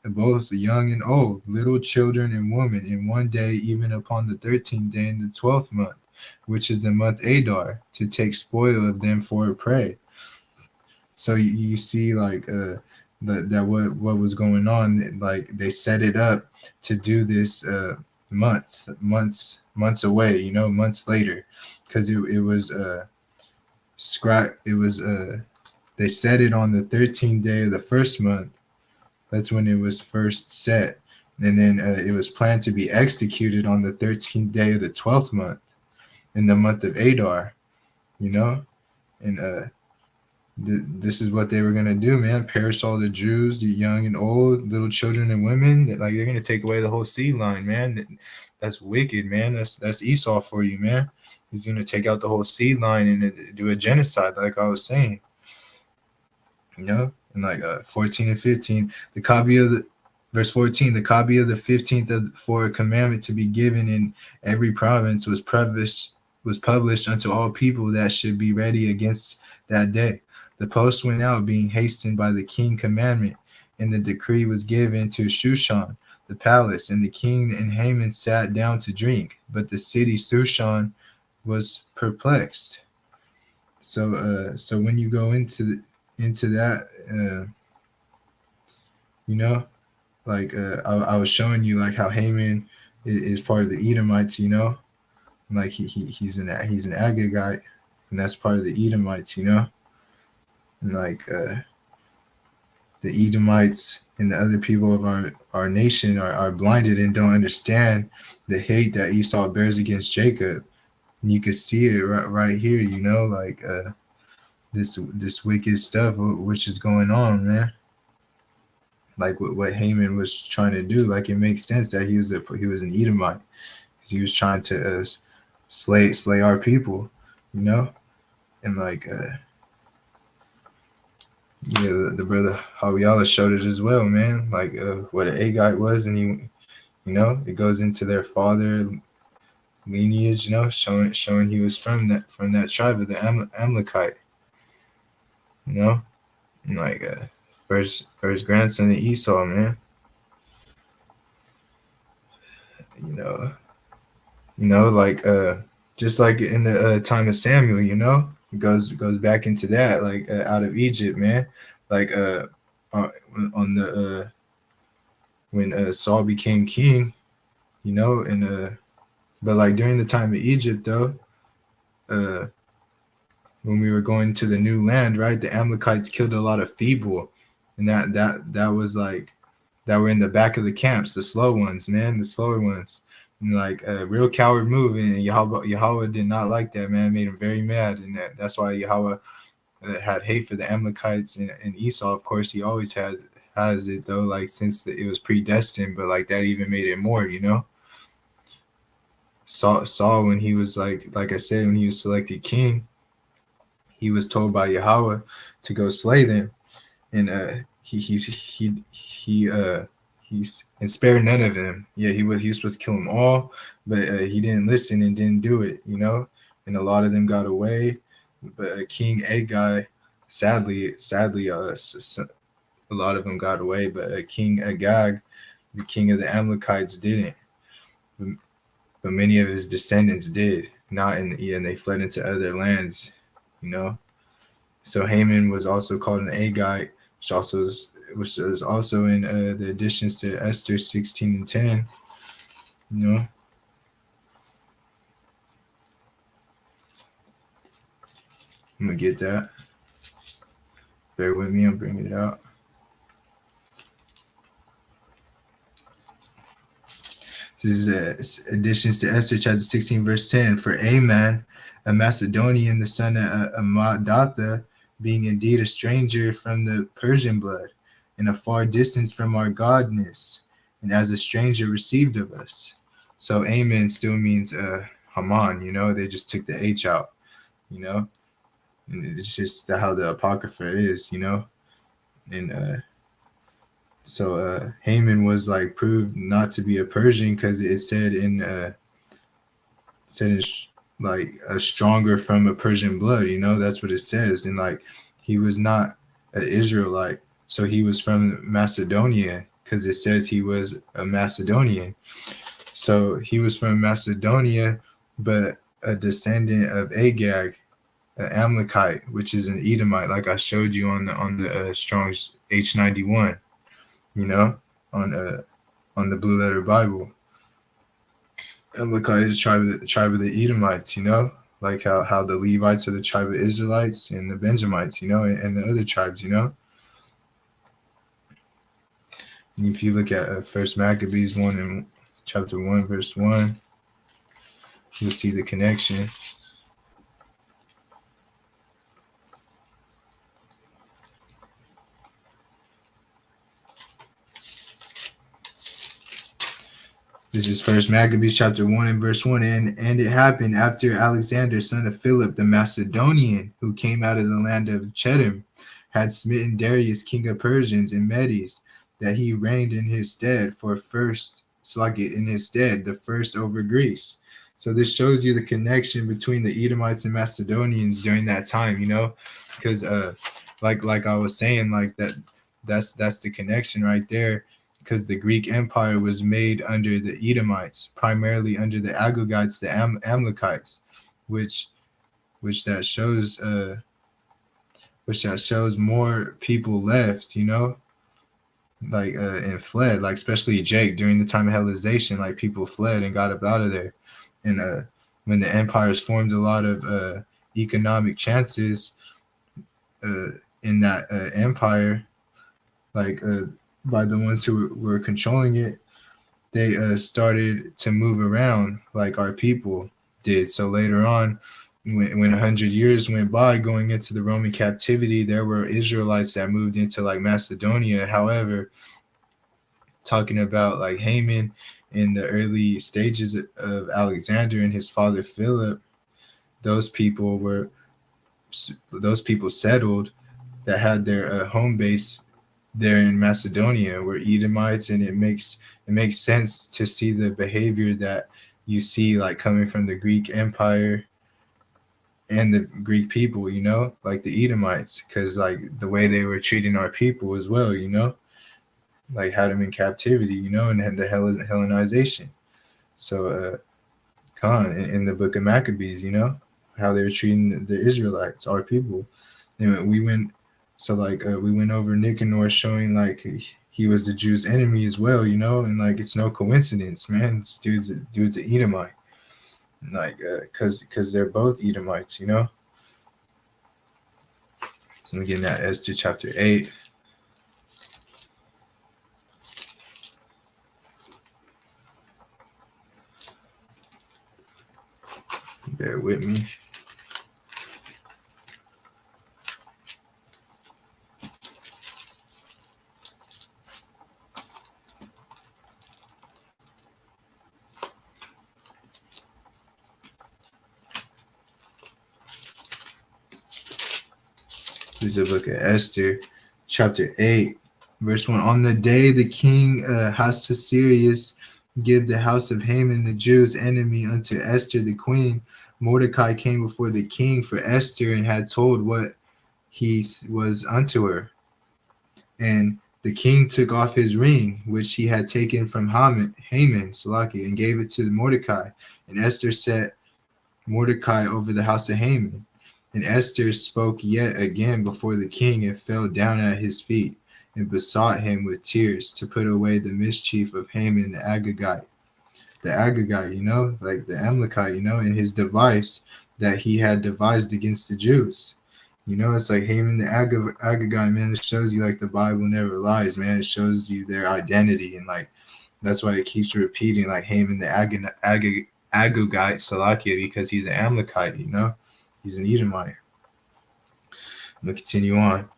both young and old, little children and women, in one day, even upon the 13th day in the 12th month, which is the month Adar, to take spoil of them for a prey. So you see, that what was going on, like they set it up to do this months away, you know, months later, because it was they set it on the 13th day of the first month. That's when it was first set, and then it was planned to be executed on the 13th day of the 12th month, in the month of Adar, you know, and this is what they were gonna do, man. Perish all the Jews, the young and old, little children and women. Like, they're gonna take away the whole seed line, man. That's wicked, man. That's Esau for you, man. He's gonna take out the whole seed line and do a genocide, like I was saying. You know, and 14 and 15, the copy of the verse 14, the copy of the 15th for a commandment to be given in every province was published unto all people that should be ready against that day. The post went out, being hastened by the king commandment, and the decree was given to Shushan, the palace, and the king and Haman sat down to drink, but the city Shushan was perplexed. So when you go into that, you know, I was showing you like how Haman is part of the Edomites, you know, like he's an Agagite, and that's part of the Edomites, you know. And the Edomites and the other people of our nation are blinded and don't understand the hate that Esau bears against Jacob. And you can see it right here, you know, this wicked stuff which is going on, man. Like what Haman was trying to do, like it makes sense that he was an Edomite. He was trying to slay our people, you know, and the brother Yahawashi showed it as well, man. Like what an Agite was, and he, you know, it goes into their father lineage, you know, showing he was from that tribe of the Amalekite, you know, and first grandson of Esau, man. Just like in the time of Samuel, you know, it goes back into that, out of Egypt, man. On the when Saul became king, you know, and but like during the time of Egypt, though, when we were going to the new land, right, the Amalekites killed a lot of feeble, and that was that were in the back of the camps, the slow ones, man, the slower ones. And a real coward move, and Yahawah did not like that, man. It made him very mad, and that's why Yahawah had hate for the Amalekites and Esau. Of course, he always has it though, since it was predestined, but that even made it more, you know. Saul, when he was like I said, when he was selected king, he was told by Yahawah to go slay them, and he's and spare none of them. Yeah, he was supposed to kill them all, but he didn't listen and didn't do it. And a lot of them got away. But King Agag, sadly, a lot of them got away. But King Agag, the king of the Amalekites, didn't. But many of his descendants did not, and they fled into other lands. So Haman was also called an Agag, which is also in the additions to Esther 16:10. I'm gonna get that. Bear with me, I'm bringing it out. This is additions to Esther chapter 16, verse 10. For Aman, a Macedonian, the son of Amadatha, being indeed a stranger from the Persian blood, and a far distance from our godness, and as a stranger received of us. So Aman still means Haman, they just took the H out, and it's just how the Apocrypha is, and so Haman was proved not to be a Persian because it said like a stronger from a Persian blood, that's what it says. And he was not an Israelite, so he was from Macedonia because it says he was a Macedonian. So he was from Macedonia, but a descendant of Agag, an Amalekite, which is an Edomite, like I showed you on the Strong's H91, on the Blue Letter Bible. Amalekite is the tribe of the Edomites, like how the Levites are the tribe of Israelites, and the Benjamites, and the other tribes, And if you look at First Maccabees 1 and chapter 1, verse 1, you'll see the connection. This is First Maccabees chapter 1 and verse 1. And it happened after Alexander, son of Philip the Macedonian, who came out of the land of Cheddim, had smitten Darius, king of Persians and Medes, that he reigned in his stead the first over Greece. So this shows you the connection between the Edomites and Macedonians during that time, because like I was saying, that's the connection right there. Because the Greek Empire was made under the Edomites, primarily under the Agagites, the Amalekites, which that shows more people left, and fled, especially Jake during the time of Hellenization, people fled and got up out of there. And when the empires formed, a lot of economic chances in that empire, by the ones who were controlling it, they started to move around like our people did. So later on, when 100 years went by going into the Roman captivity, there were Israelites that moved into Macedonia. However, talking about Haman in the early stages of Alexander and his father Philip, those people settled that had their home base there in Macedonia were Edomites, and it makes sense to see the behavior that you see coming from the Greek Empire and the Greek people, like the Edomites, because the way they were treating our people as well, had them in captivity, and had the Hellenization. So in the book of Maccabees, how they were treating the Israelites, our people. And we went over Nicanor showing he was the Jews' enemy as well, and it's no coincidence, man. This dude's an Edomite, because they're both Edomites, So I'm getting at Esther chapter 8. Bear with me. This is the book of Esther, chapter 8, verse 1. On the day the king Ahasuerus gave the house of Haman the Jews' enemy unto Esther the queen, Mordecai came before the king for Esther and had told what he was unto her. And the king took off his ring, which he had taken from Haman, Salaki, and gave it to Mordecai. And Esther set Mordecai over the house of Haman. And Esther spoke yet again before the king and fell down at his feet and besought him with tears to put away the mischief of Haman the Agagite. The Agagite, like the Amalekite, and his device that he had devised against the Jews. It's like Haman the Agagite, man. It shows you like the Bible never lies, man. It shows you their identity, and like that's why it keeps repeating like Haman the Agagite, Salakia, because he's an Amalekite, he's an Edomite. I'm gonna continue on.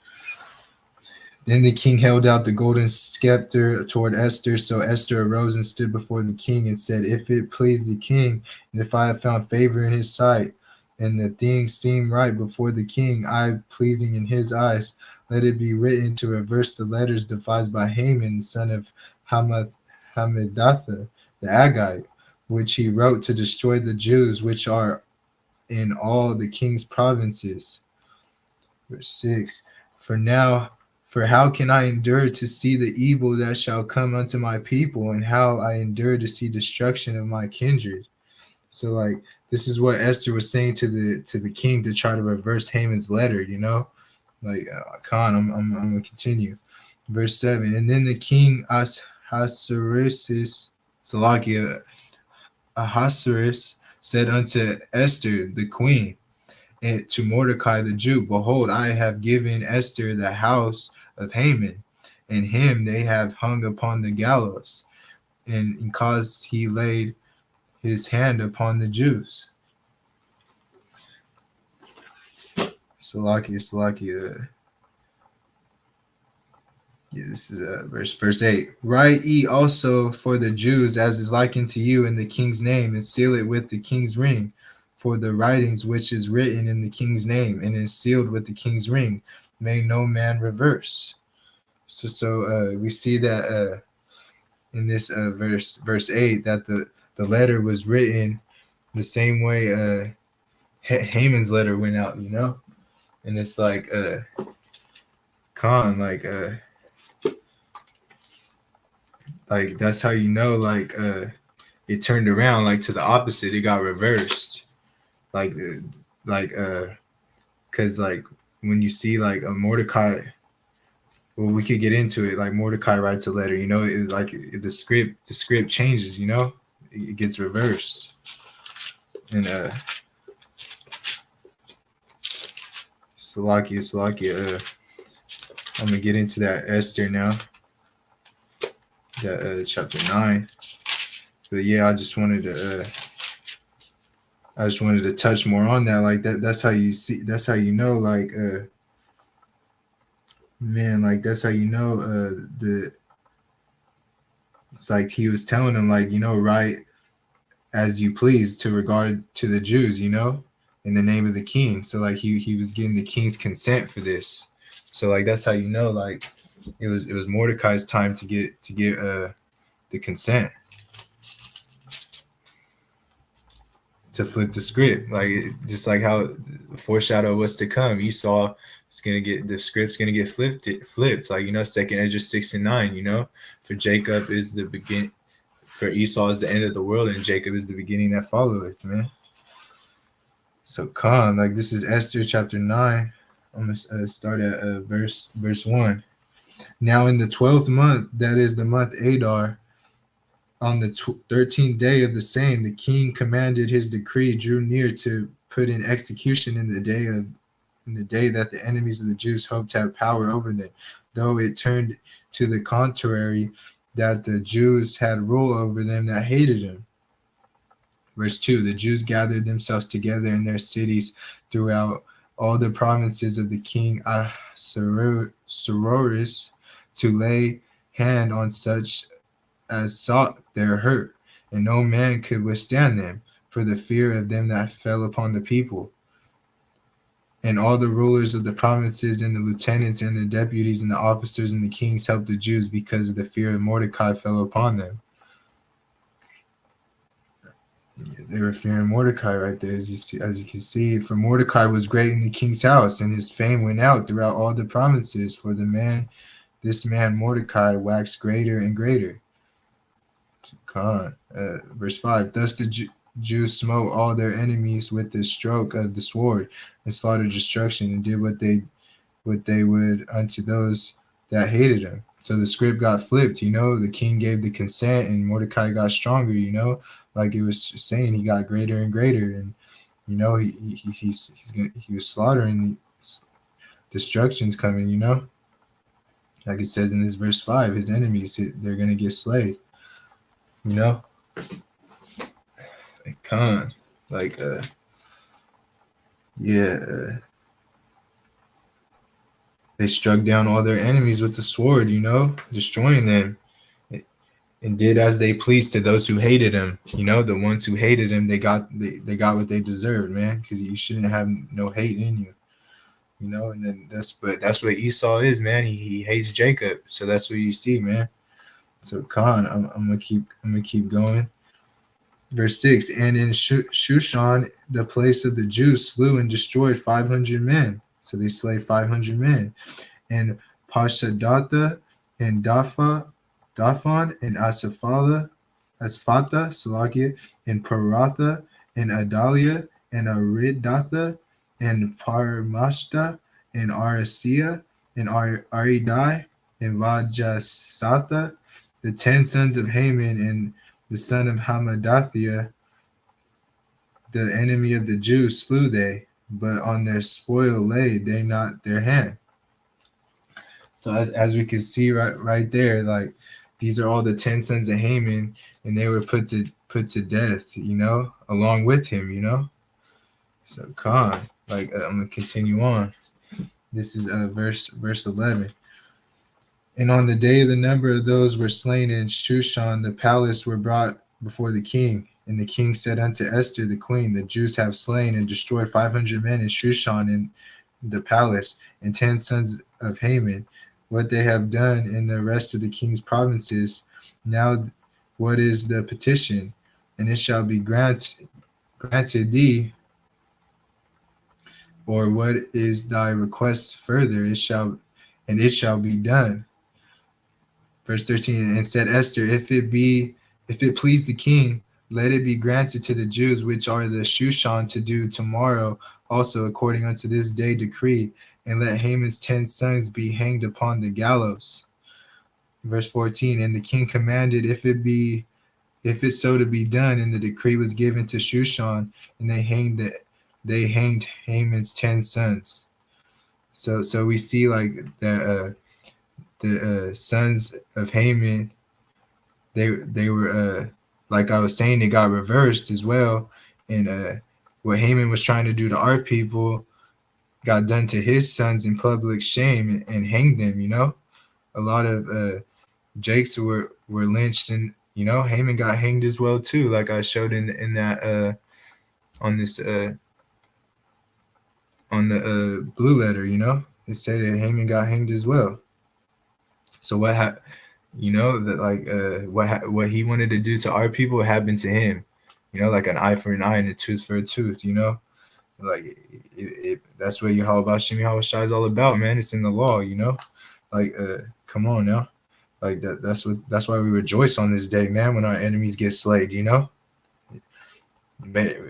Then the king held out the golden scepter toward Esther. So Esther arose and stood before the king and said, if it please the king, and if I have found favor in his sight, and the thing seem right before the king, I pleasing in his eyes, let it be written to reverse the letters devised by Haman, son of Hammedatha, the Agite, which he wrote to destroy the Jews which are in all the king's provinces. Verse 6. For how can I endure to see the evil that shall come unto my people, and how I endure to see destruction of my kindred? So like this is what Esther was saying to the king to try to reverse Haman's letter, like Khan. I'm gonna continue. Verse 7. And then the king Ahasuerus, Salakia, Ahasuerus said unto Esther the queen, and to Mordecai the Jew, behold, I have given Esther the house of Haman, and him they have hung upon the gallows, and cause he laid his hand upon the Jews. Salakia. This is verse 8. Write ye also for the Jews as is likened to you in the king's name, and seal it with the king's ring. For the writings which is written in the king's name and is sealed with the king's ring, may no man reverse. So we see that in this verse 8 that the letter was written the same way Haman's letter went out, and it's like Khan, like that's how it turned around, like to the opposite. It got reversed, because like when you see like a Mordecai, well, we could get into it. Like Mordecai writes a letter, the script changes, it gets reversed, and Salakia. I'm gonna get into that Esther now. That chapter 9. But yeah, I just wanted to touch more on that. Like that's how you see. That's how you know. Like man, like that's how you know. It's like he was telling them, like, write as you please to regard to the Jews, in the name of the king. So like he was getting the king's consent for this. So like that's how you know, like it was Mordecai's time to get the consent to flip the script, like just like how the foreshadow was to come. Esau is gonna get the script's gonna get flipped. Like Second Ezra 6 and 9. For Jacob is the begin. For Esau is the end of the world, and Jacob is the beginning that followeth, man. So Khan, like this is Esther chapter 9. I'm gonna start at verse 1. Now in the 12th month, that is the month Adar, on the 13th day of the same, the king commanded his decree drew near to put in execution in the day that the enemies of the Jews hoped to have power over them, though it turned to the contrary, that the Jews had rule over them that hated him. Verse 2, the Jews gathered themselves together in their cities throughout all the provinces of the king Ahasuerus to lay hand on such as sought their hurt, and no man could withstand them for the fear of them that fell upon the people. And all the rulers of the provinces and the lieutenants and the deputies and the officers and the kings helped the Jews because of the fear of Mordecai fell upon them. They were fearing Mordecai right there, as you can see. For Mordecai was great in the king's house, and his fame went out throughout all the provinces. For this man Mordecai waxed greater and greater. Verse 5. Thus the Jews smote all their enemies with the stroke of the sword, and slaughtered destruction, and did what they would unto those that hated him. So the script got flipped, the king gave the consent and Mordecai got stronger, like it was saying, he got greater and greater, and he was slaughtering, the destruction's coming, like it says in this verse 5, his enemies, they're gonna get slayed, they struck down all their enemies with the sword, destroying them, and did as they pleased to those who hated him. The ones who hated him, they got what they deserved, man, because you shouldn't have no hate in you, and then that's what Esau is, man. He hates Jacob, so that's what you see, man. So I'm gonna keep going. Verse 6, and in Shushan, the place of the Jews, slew and destroyed 500 men. So they slayed 500 men. And Pashadatha and Dathan and Asphata, Salakia, and Paratha and Adalia and Aridatha and Parmashta and Arasia and Aridai and Vajasatha, the 10 sons of Haman and the son of Hamadathiah, the enemy of the Jews, slew they, but on their spoil laid they not their hand. So as we can see right there, like these are all the 10 sons of Haman, and they were put to death, along with him, So I'm gonna continue on. This is verse 11. And on the day the number of those were slain in Shushan, the palace were brought before the king. And the king said unto Esther the queen, the Jews have slain and destroyed 500 men in Shushan in the palace, and 10 sons of Haman. What they have done in the rest of the king's provinces. Now what is the petition? And it shall be granted thee. Or what is thy request further? It shall be done. Verse 13, and said Esther, if it please the king, let it be granted to the Jews which are the Shushan to do tomorrow also according unto this day decree, and let Haman's 10 sons be hanged upon the gallows. Verse 14, and the king commanded if it's so to be done, and the decree was given to Shushan, and they hanged Haman's 10 sons. So we see like that the sons of Haman, they were like I was saying, it got reversed as well, and what Haman was trying to do to our people got done to his sons in public shame and hanged them. A lot of Jakes were lynched, and Haman got hanged as well too, like I showed in that on this on the blue letter. It said that Haman got hanged as well. So what what he wanted to do to our people happened to him, like an eye for an eye and a tooth for a tooth, like that's what Yahawashi is all about, man. It's in the law, come on now, like that's why we rejoice on this day, man, when our enemies get slayed, it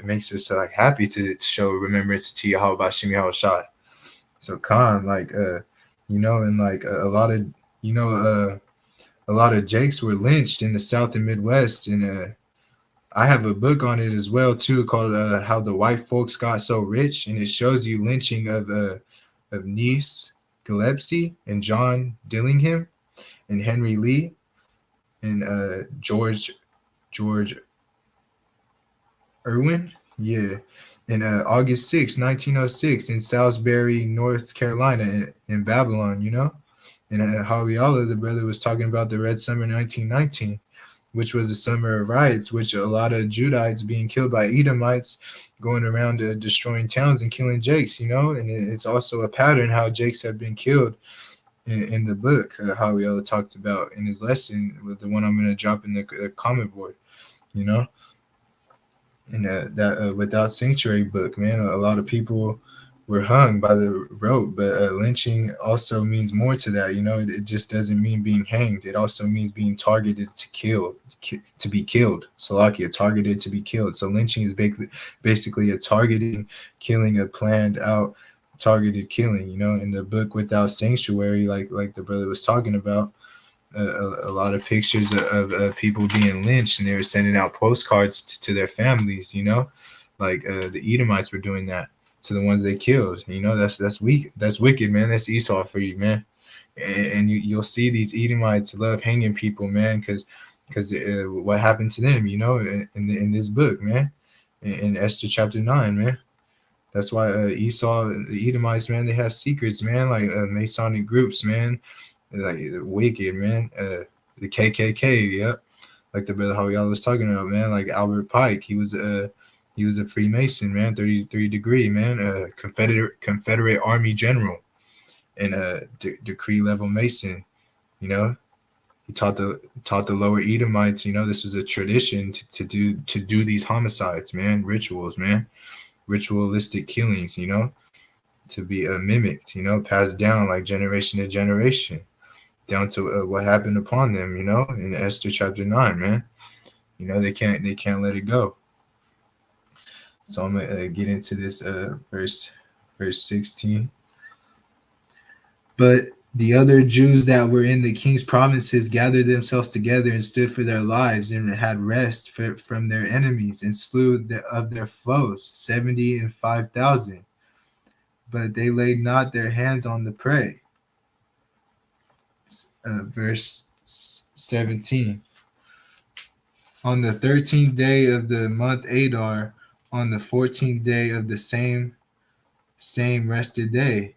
makes us like happy to show remembrance to Yahawashi. So and like a lot of a lot of Jakes were lynched in the South and Midwest, and I have a book on it as well too, called "How the White Folks Got So Rich," and it shows you lynching of Niece Gillespie and John Dillingham and Henry Lee and George Irwin, and August 6, 1906 in Salisbury, North Carolina, in Babylon, And Hawiala, the brother, was talking about the Red Summer 1919, which was a summer of riots, which a lot of Judites being killed by Edomites, going around destroying towns and killing Jakes, and it's also a pattern how Jakes have been killed in the book, how we all talked about in his lesson, with the one I'm going to drop in the comment board, you know, and that Without Sanctuary book, man, a lot of people were hung by the rope, but lynching also means more to that. It just doesn't mean being hanged. It also means being targeted to be killed. Salakia, targeted to be killed. So lynching is basically a targeting, killing, a planned out, targeted killing. In the book Without Sanctuary, like the brother was talking about, a lot of pictures of people being lynched, and they were sending out postcards to their families. Like the Edomites were doing that to the ones they killed. That's weak. That's wicked, man. That's Esau for you, man. And you'll see these Edomites love hanging people, man, because what happened to them, in this book, man, in Esther chapter 9, man. That's why Esau, the Edomites, man, they have secrets, man, like Masonic groups, man, like wicked, man. The KKK, yep. Like the brother how y'all was talking about, man, like Albert Pike, he was a Freemason, man, 33 degree, man, Confederate Army general, and a decree level Mason. He taught the lower Edomites. This was a tradition to do these homicides, man, rituals, man, ritualistic killings. To be mimicked, passed down like generation to generation, down to what happened upon them. In Esther chapter 9, man. They can't let it go. So I'm gonna get into this verse 16. But the other Jews that were in the king's provinces gathered themselves together and stood for their lives, and had rest from their enemies, and slew of their foes 75,000. But they laid not their hands on the prey. Verse 17. On the 13th day of the month Adar, on the 14th day of the same rested day,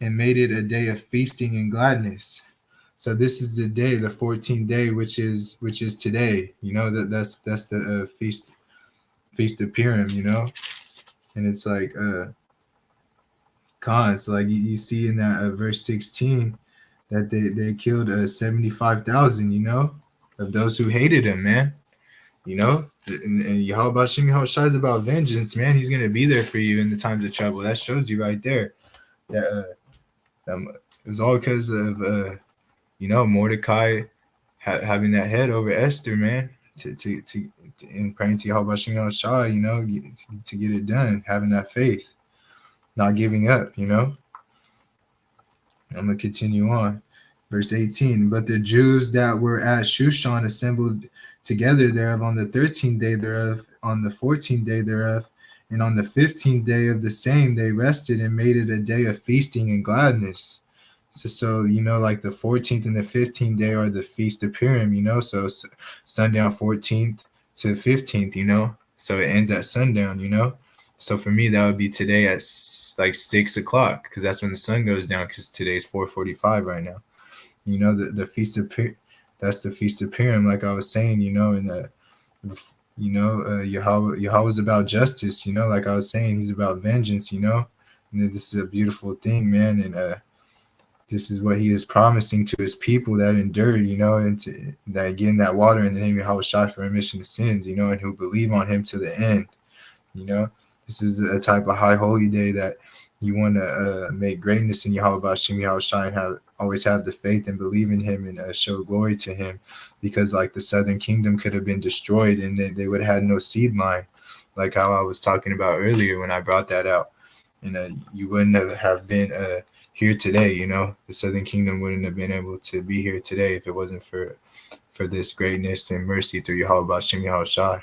and made it a day of feasting and gladness. So this is the day, the 14th day, which is today. That's the feast of Purim. And it's like cons. So like you see in that verse 16 that they killed 75,000. Of those who hated him, man. And Yahawashi is about vengeance, man. He's gonna be there for you in the times of trouble. That shows you right there that it was all because of Mordecai having that head over Esther, man. To in praying to Yahawashi, to get it done, having that faith, not giving up. I'm gonna continue on. Verse 18. But the Jews that were at Shushan assembled together thereof on the 13th day thereof, on the 14th day thereof, and on the 15th day of the same they rested, and made it a day of feasting and gladness. So like the 14th and the 15th day are the feast of Purim. So sundown 14th to 15th. So it ends at sundown. So for me, that would be today at like 6 o'clock, because that's when the sun goes down, because today's 4:45 right now. The feast of that's the feast of Purim, like I was saying. And Yahawah's about justice. Like I was saying, he's about vengeance. And this is a beautiful thing, man. And this is what he is promising to his people that endure. And that getting that water in the name of Yahawashi for remission of sins. And who believe on him to the end. This is a type of high holy day that you want to make greatness in Yahawashi and always have the faith and believe in him, and show glory to him, because like the southern kingdom could have been destroyed, and they would have had no seed line, like how I was talking about earlier when I brought that out. And you wouldn't have been here today. The southern kingdom wouldn't have been able to be here today if it wasn't for this greatness and mercy through Yahawashi.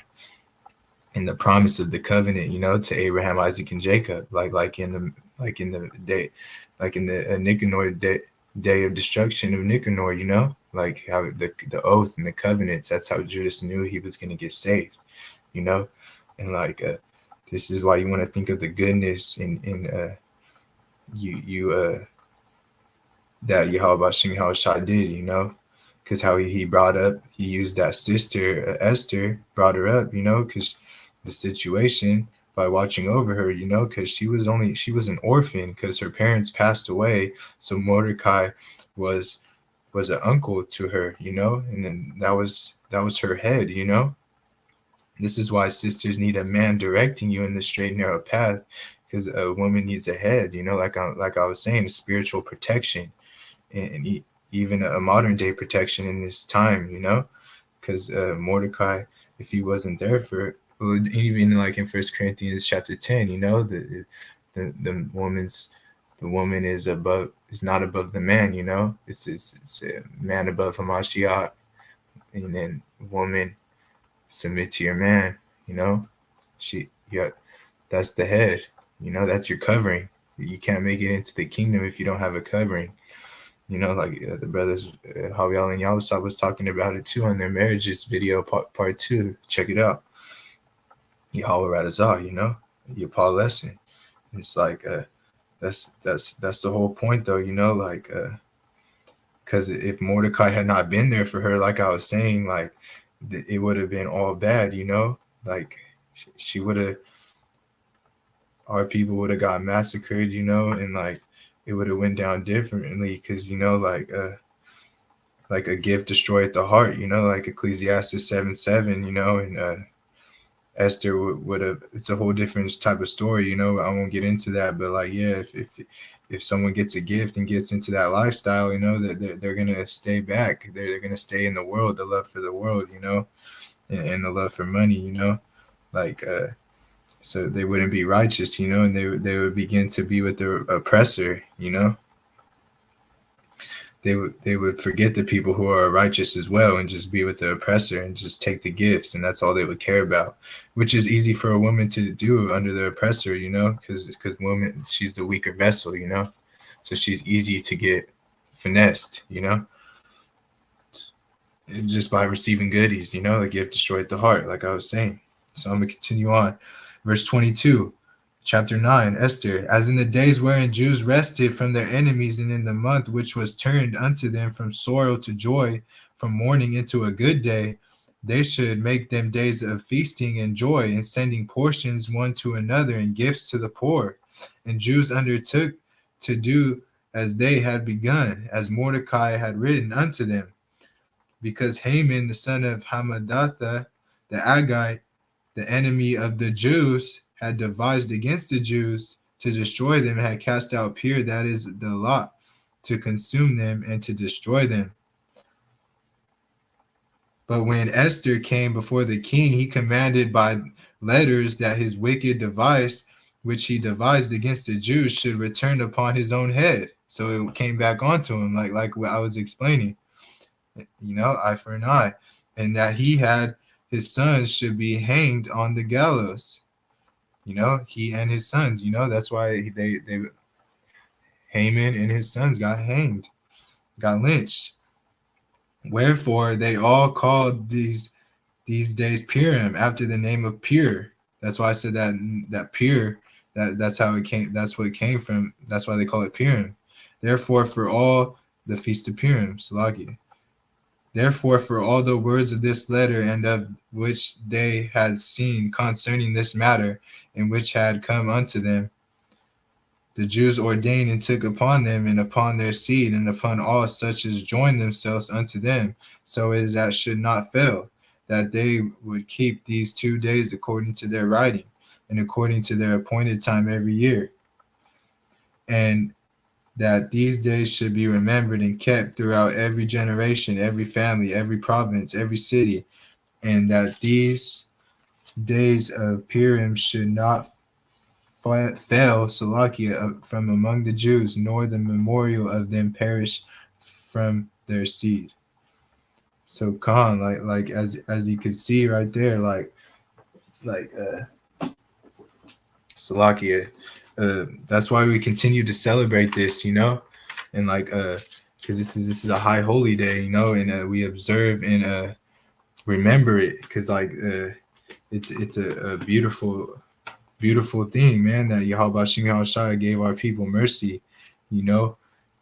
And the promise of the covenant, to Abraham, Isaac, and Jacob, like in the Nicanor day of destruction of Nicanor, like how the oath and the covenants. That's how Judas knew he was going to get saved, and like this is why you want to think of the goodness in that Yahawashi did, because how he used that sister, Esther, brought her up, because the situation by watching over her, because she was an orphan because her parents passed away. So Mordecai was an uncle to her, and then that was her head. This is why sisters need a man directing you in the straight and narrow path, because a woman needs a head, like I was saying, a spiritual protection, and even a modern day protection in this time, because Mordecai, if he wasn't there for, even like in 1 Corinthians chapter 10, the woman is not above the man, it's a man above Hamashiach, and then woman submit to your man, that's the head, that's your covering. You can't make it into the kingdom if you don't have a covering. Like the brothers Haviel and Yahawashi was talking about it too on their marriages video part 2. Check it out. Yahawah Radazah, your Paul lesson. It's like that's the whole point though, like because if Mordecai had not been there for her, like I was saying, like it would have been all bad, like she would have, our people would have got massacred, and like it would have went down differently, because like a gift destroyed the heart, like Ecclesiastes 7:7, and Esther would have, it's a whole different type of story, I won't get into that, but like, yeah, if someone gets a gift and gets into that lifestyle, that they're gonna stay back, they're gonna stay in the world, the love for the world, and the love for money, like so they wouldn't be righteous, and they would begin to be with their oppressor, they would forget the people who are righteous as well and just be with the oppressor and just take the gifts, and that's all they would care about, which is easy for a woman to do under the oppressor, because woman, she's the weaker vessel, so she's easy to get finessed, just by receiving goodies, the gift destroyed the heart, like I was saying. So I'm gonna continue on. Verse 22, chapter 9, Esther. As in the days wherein Jews rested from their enemies, and in the month which was turned unto them from sorrow to joy, from mourning into a good day, they should make them days of feasting and joy, and sending portions one to another, and gifts to the poor. And Jews undertook to do as they had begun, as Mordecai had written unto them, because Haman, the son of Hammedatha, the Agagite, the enemy of the Jews, had devised against the Jews to destroy them, and had cast out Pur, that is the lot, to consume them and to destroy them. But when Esther came before the king, he commanded by letters that his wicked device, which he devised against the Jews, should return upon his own head. So it came back onto him, like what I was explaining, eye for an eye, and that he had his sons should be hanged on the gallows. He and his sons, that's why they Haman and his sons got hanged, got lynched. Wherefore they all called these days Purim, after the name of Pur. That's why I said that Pur, that's how it came, that's what it came from. That's why they call it Purim. Therefore, for all the feast of Purim, Salagi. Therefore, for all the words of this letter, and of which they had seen concerning this matter, and which had come unto them, the Jews ordained and took upon them, and upon their seed, and upon all such as joined themselves unto them, so as that should not fail, that they would keep these 2 days according to their writing, and according to their appointed time every year. And that these days should be remembered and kept throughout every generation, every family, every province, every city, and that these days of Purim should not fail, Salakia, from among the Jews, nor the memorial of them perish from their seed. So Khan, like as you can see right there, like Salakia. That's why we continue to celebrate this, and like because this is a high holy day, and we observe and remember it, because like it's a beautiful thing, man, that Yahawashi gave our people mercy,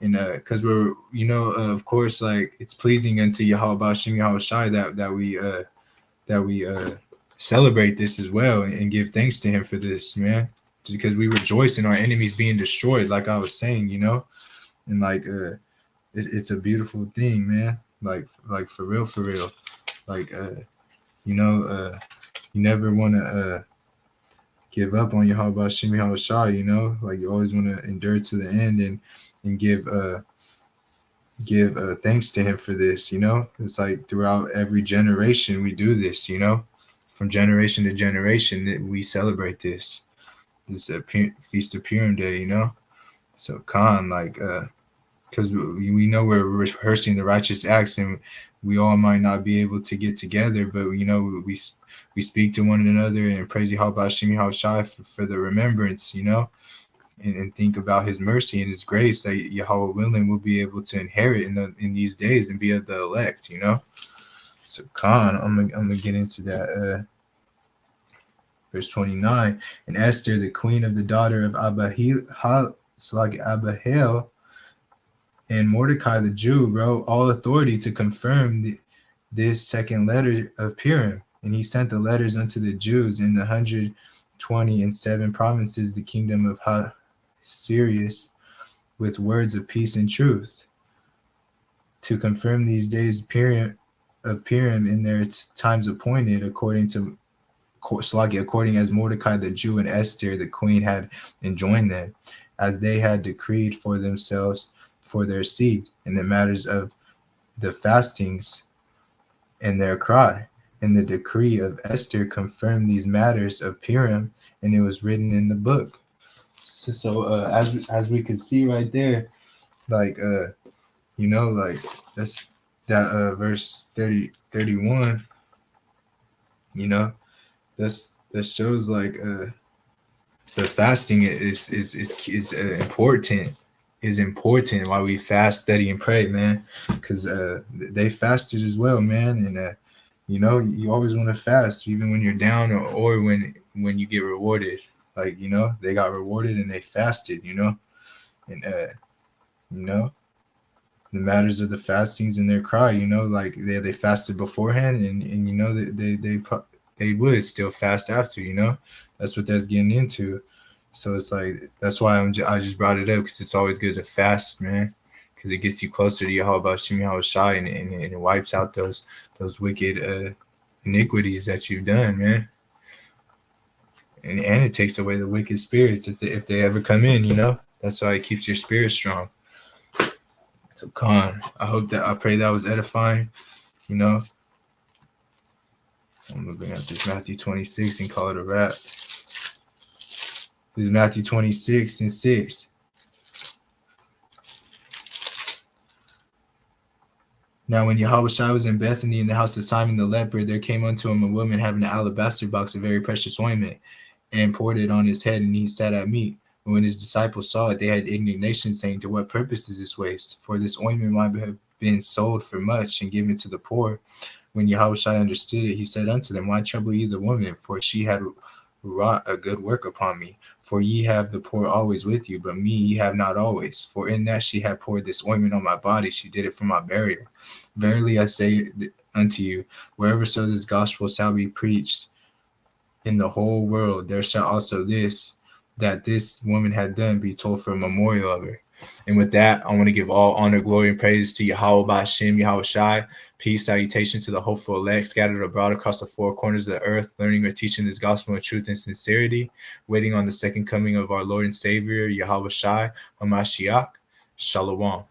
And because we're, of course, like it's pleasing unto Yahawashi that we celebrate this as well and give thanks to him for this, man. Because we rejoice in our enemies being destroyed, like I was saying, and like it's a beautiful thing, man. Like for real, like you never want to give up on Yahawashi, like you always want to endure to the end and give thanks to him for this. It's like throughout every generation we do this. From generation to generation that we celebrate this feast of Purim Day. So Khan, like because we know we're rehearsing the righteous acts and we all might not be able to get together, but we speak to one another and praise Yahawashi for the remembrance, and think about his mercy and his grace that Yahawah willing will be able to inherit in these days and be of the elect, So Khan, I'm gonna get into that. Verse 29, and Esther, the queen of the daughter of Abahel, and Mordecai the Jew wrote all authority to confirm this second letter of Purim. And he sent the letters unto the Jews in the 127 provinces, the kingdom of Sirius, with words of peace and truth, to confirm these days of Purim in their times appointed, according as Mordecai the Jew and Esther the queen had enjoined them, as they had decreed for themselves for their seed, in the matters of the fastings and their cry. And the decree of Esther confirmed these matters of Purim, and it was written in the book. So as we could see right there, like like that's that verse 31, that shows like the fasting is important while we fast, study, and pray, man, because they fasted as well, man. And you always want to fast even when you're down or when you get rewarded. Like they got rewarded and they fasted, and the matters of the fastings and their cry, like they fasted beforehand, and they would still fast after. That's what that's getting into. So it's like that's why I just brought it up, because it's always good to fast, man, because it gets you closer to Yahawashi and it wipes out those wicked iniquities that you've done, man. And it takes away the wicked spirits if they ever come in. That's why it keeps your spirit strong. So Khan, I pray that was edifying. I'm gonna bring up this Matthew 26 and call it a wrap. This is Matthew 26 and 6. Now when Yahawashi was in Bethany in the house of Simon the leper, there came unto him a woman having an alabaster box of very precious ointment, and poured it on his head, and he sat at meat. And when his disciples saw it, they had indignation, saying, to what purpose is this waste? For this ointment might have been sold for much and given to the poor. When Yahawashi understood it, he said unto them, why trouble ye the woman? For she had wrought a good work upon me. For ye have the poor always with you, but me ye have not always. For in that she had poured this ointment on my body, she did it for my burial. Verily I say unto you, wherever so this gospel shall be preached in the whole world, there shall also that this woman had done be told for a memorial of her. And with that, I want to give all honor, glory, and praise to Yahawah Ba'Shem, Yahawashi. Peace, salutations to the hopeful elect scattered abroad across the four corners of the earth, learning or teaching this gospel in truth and sincerity, waiting on the second coming of our Lord and Savior, Yahawashi, HaMashiach. Shalom.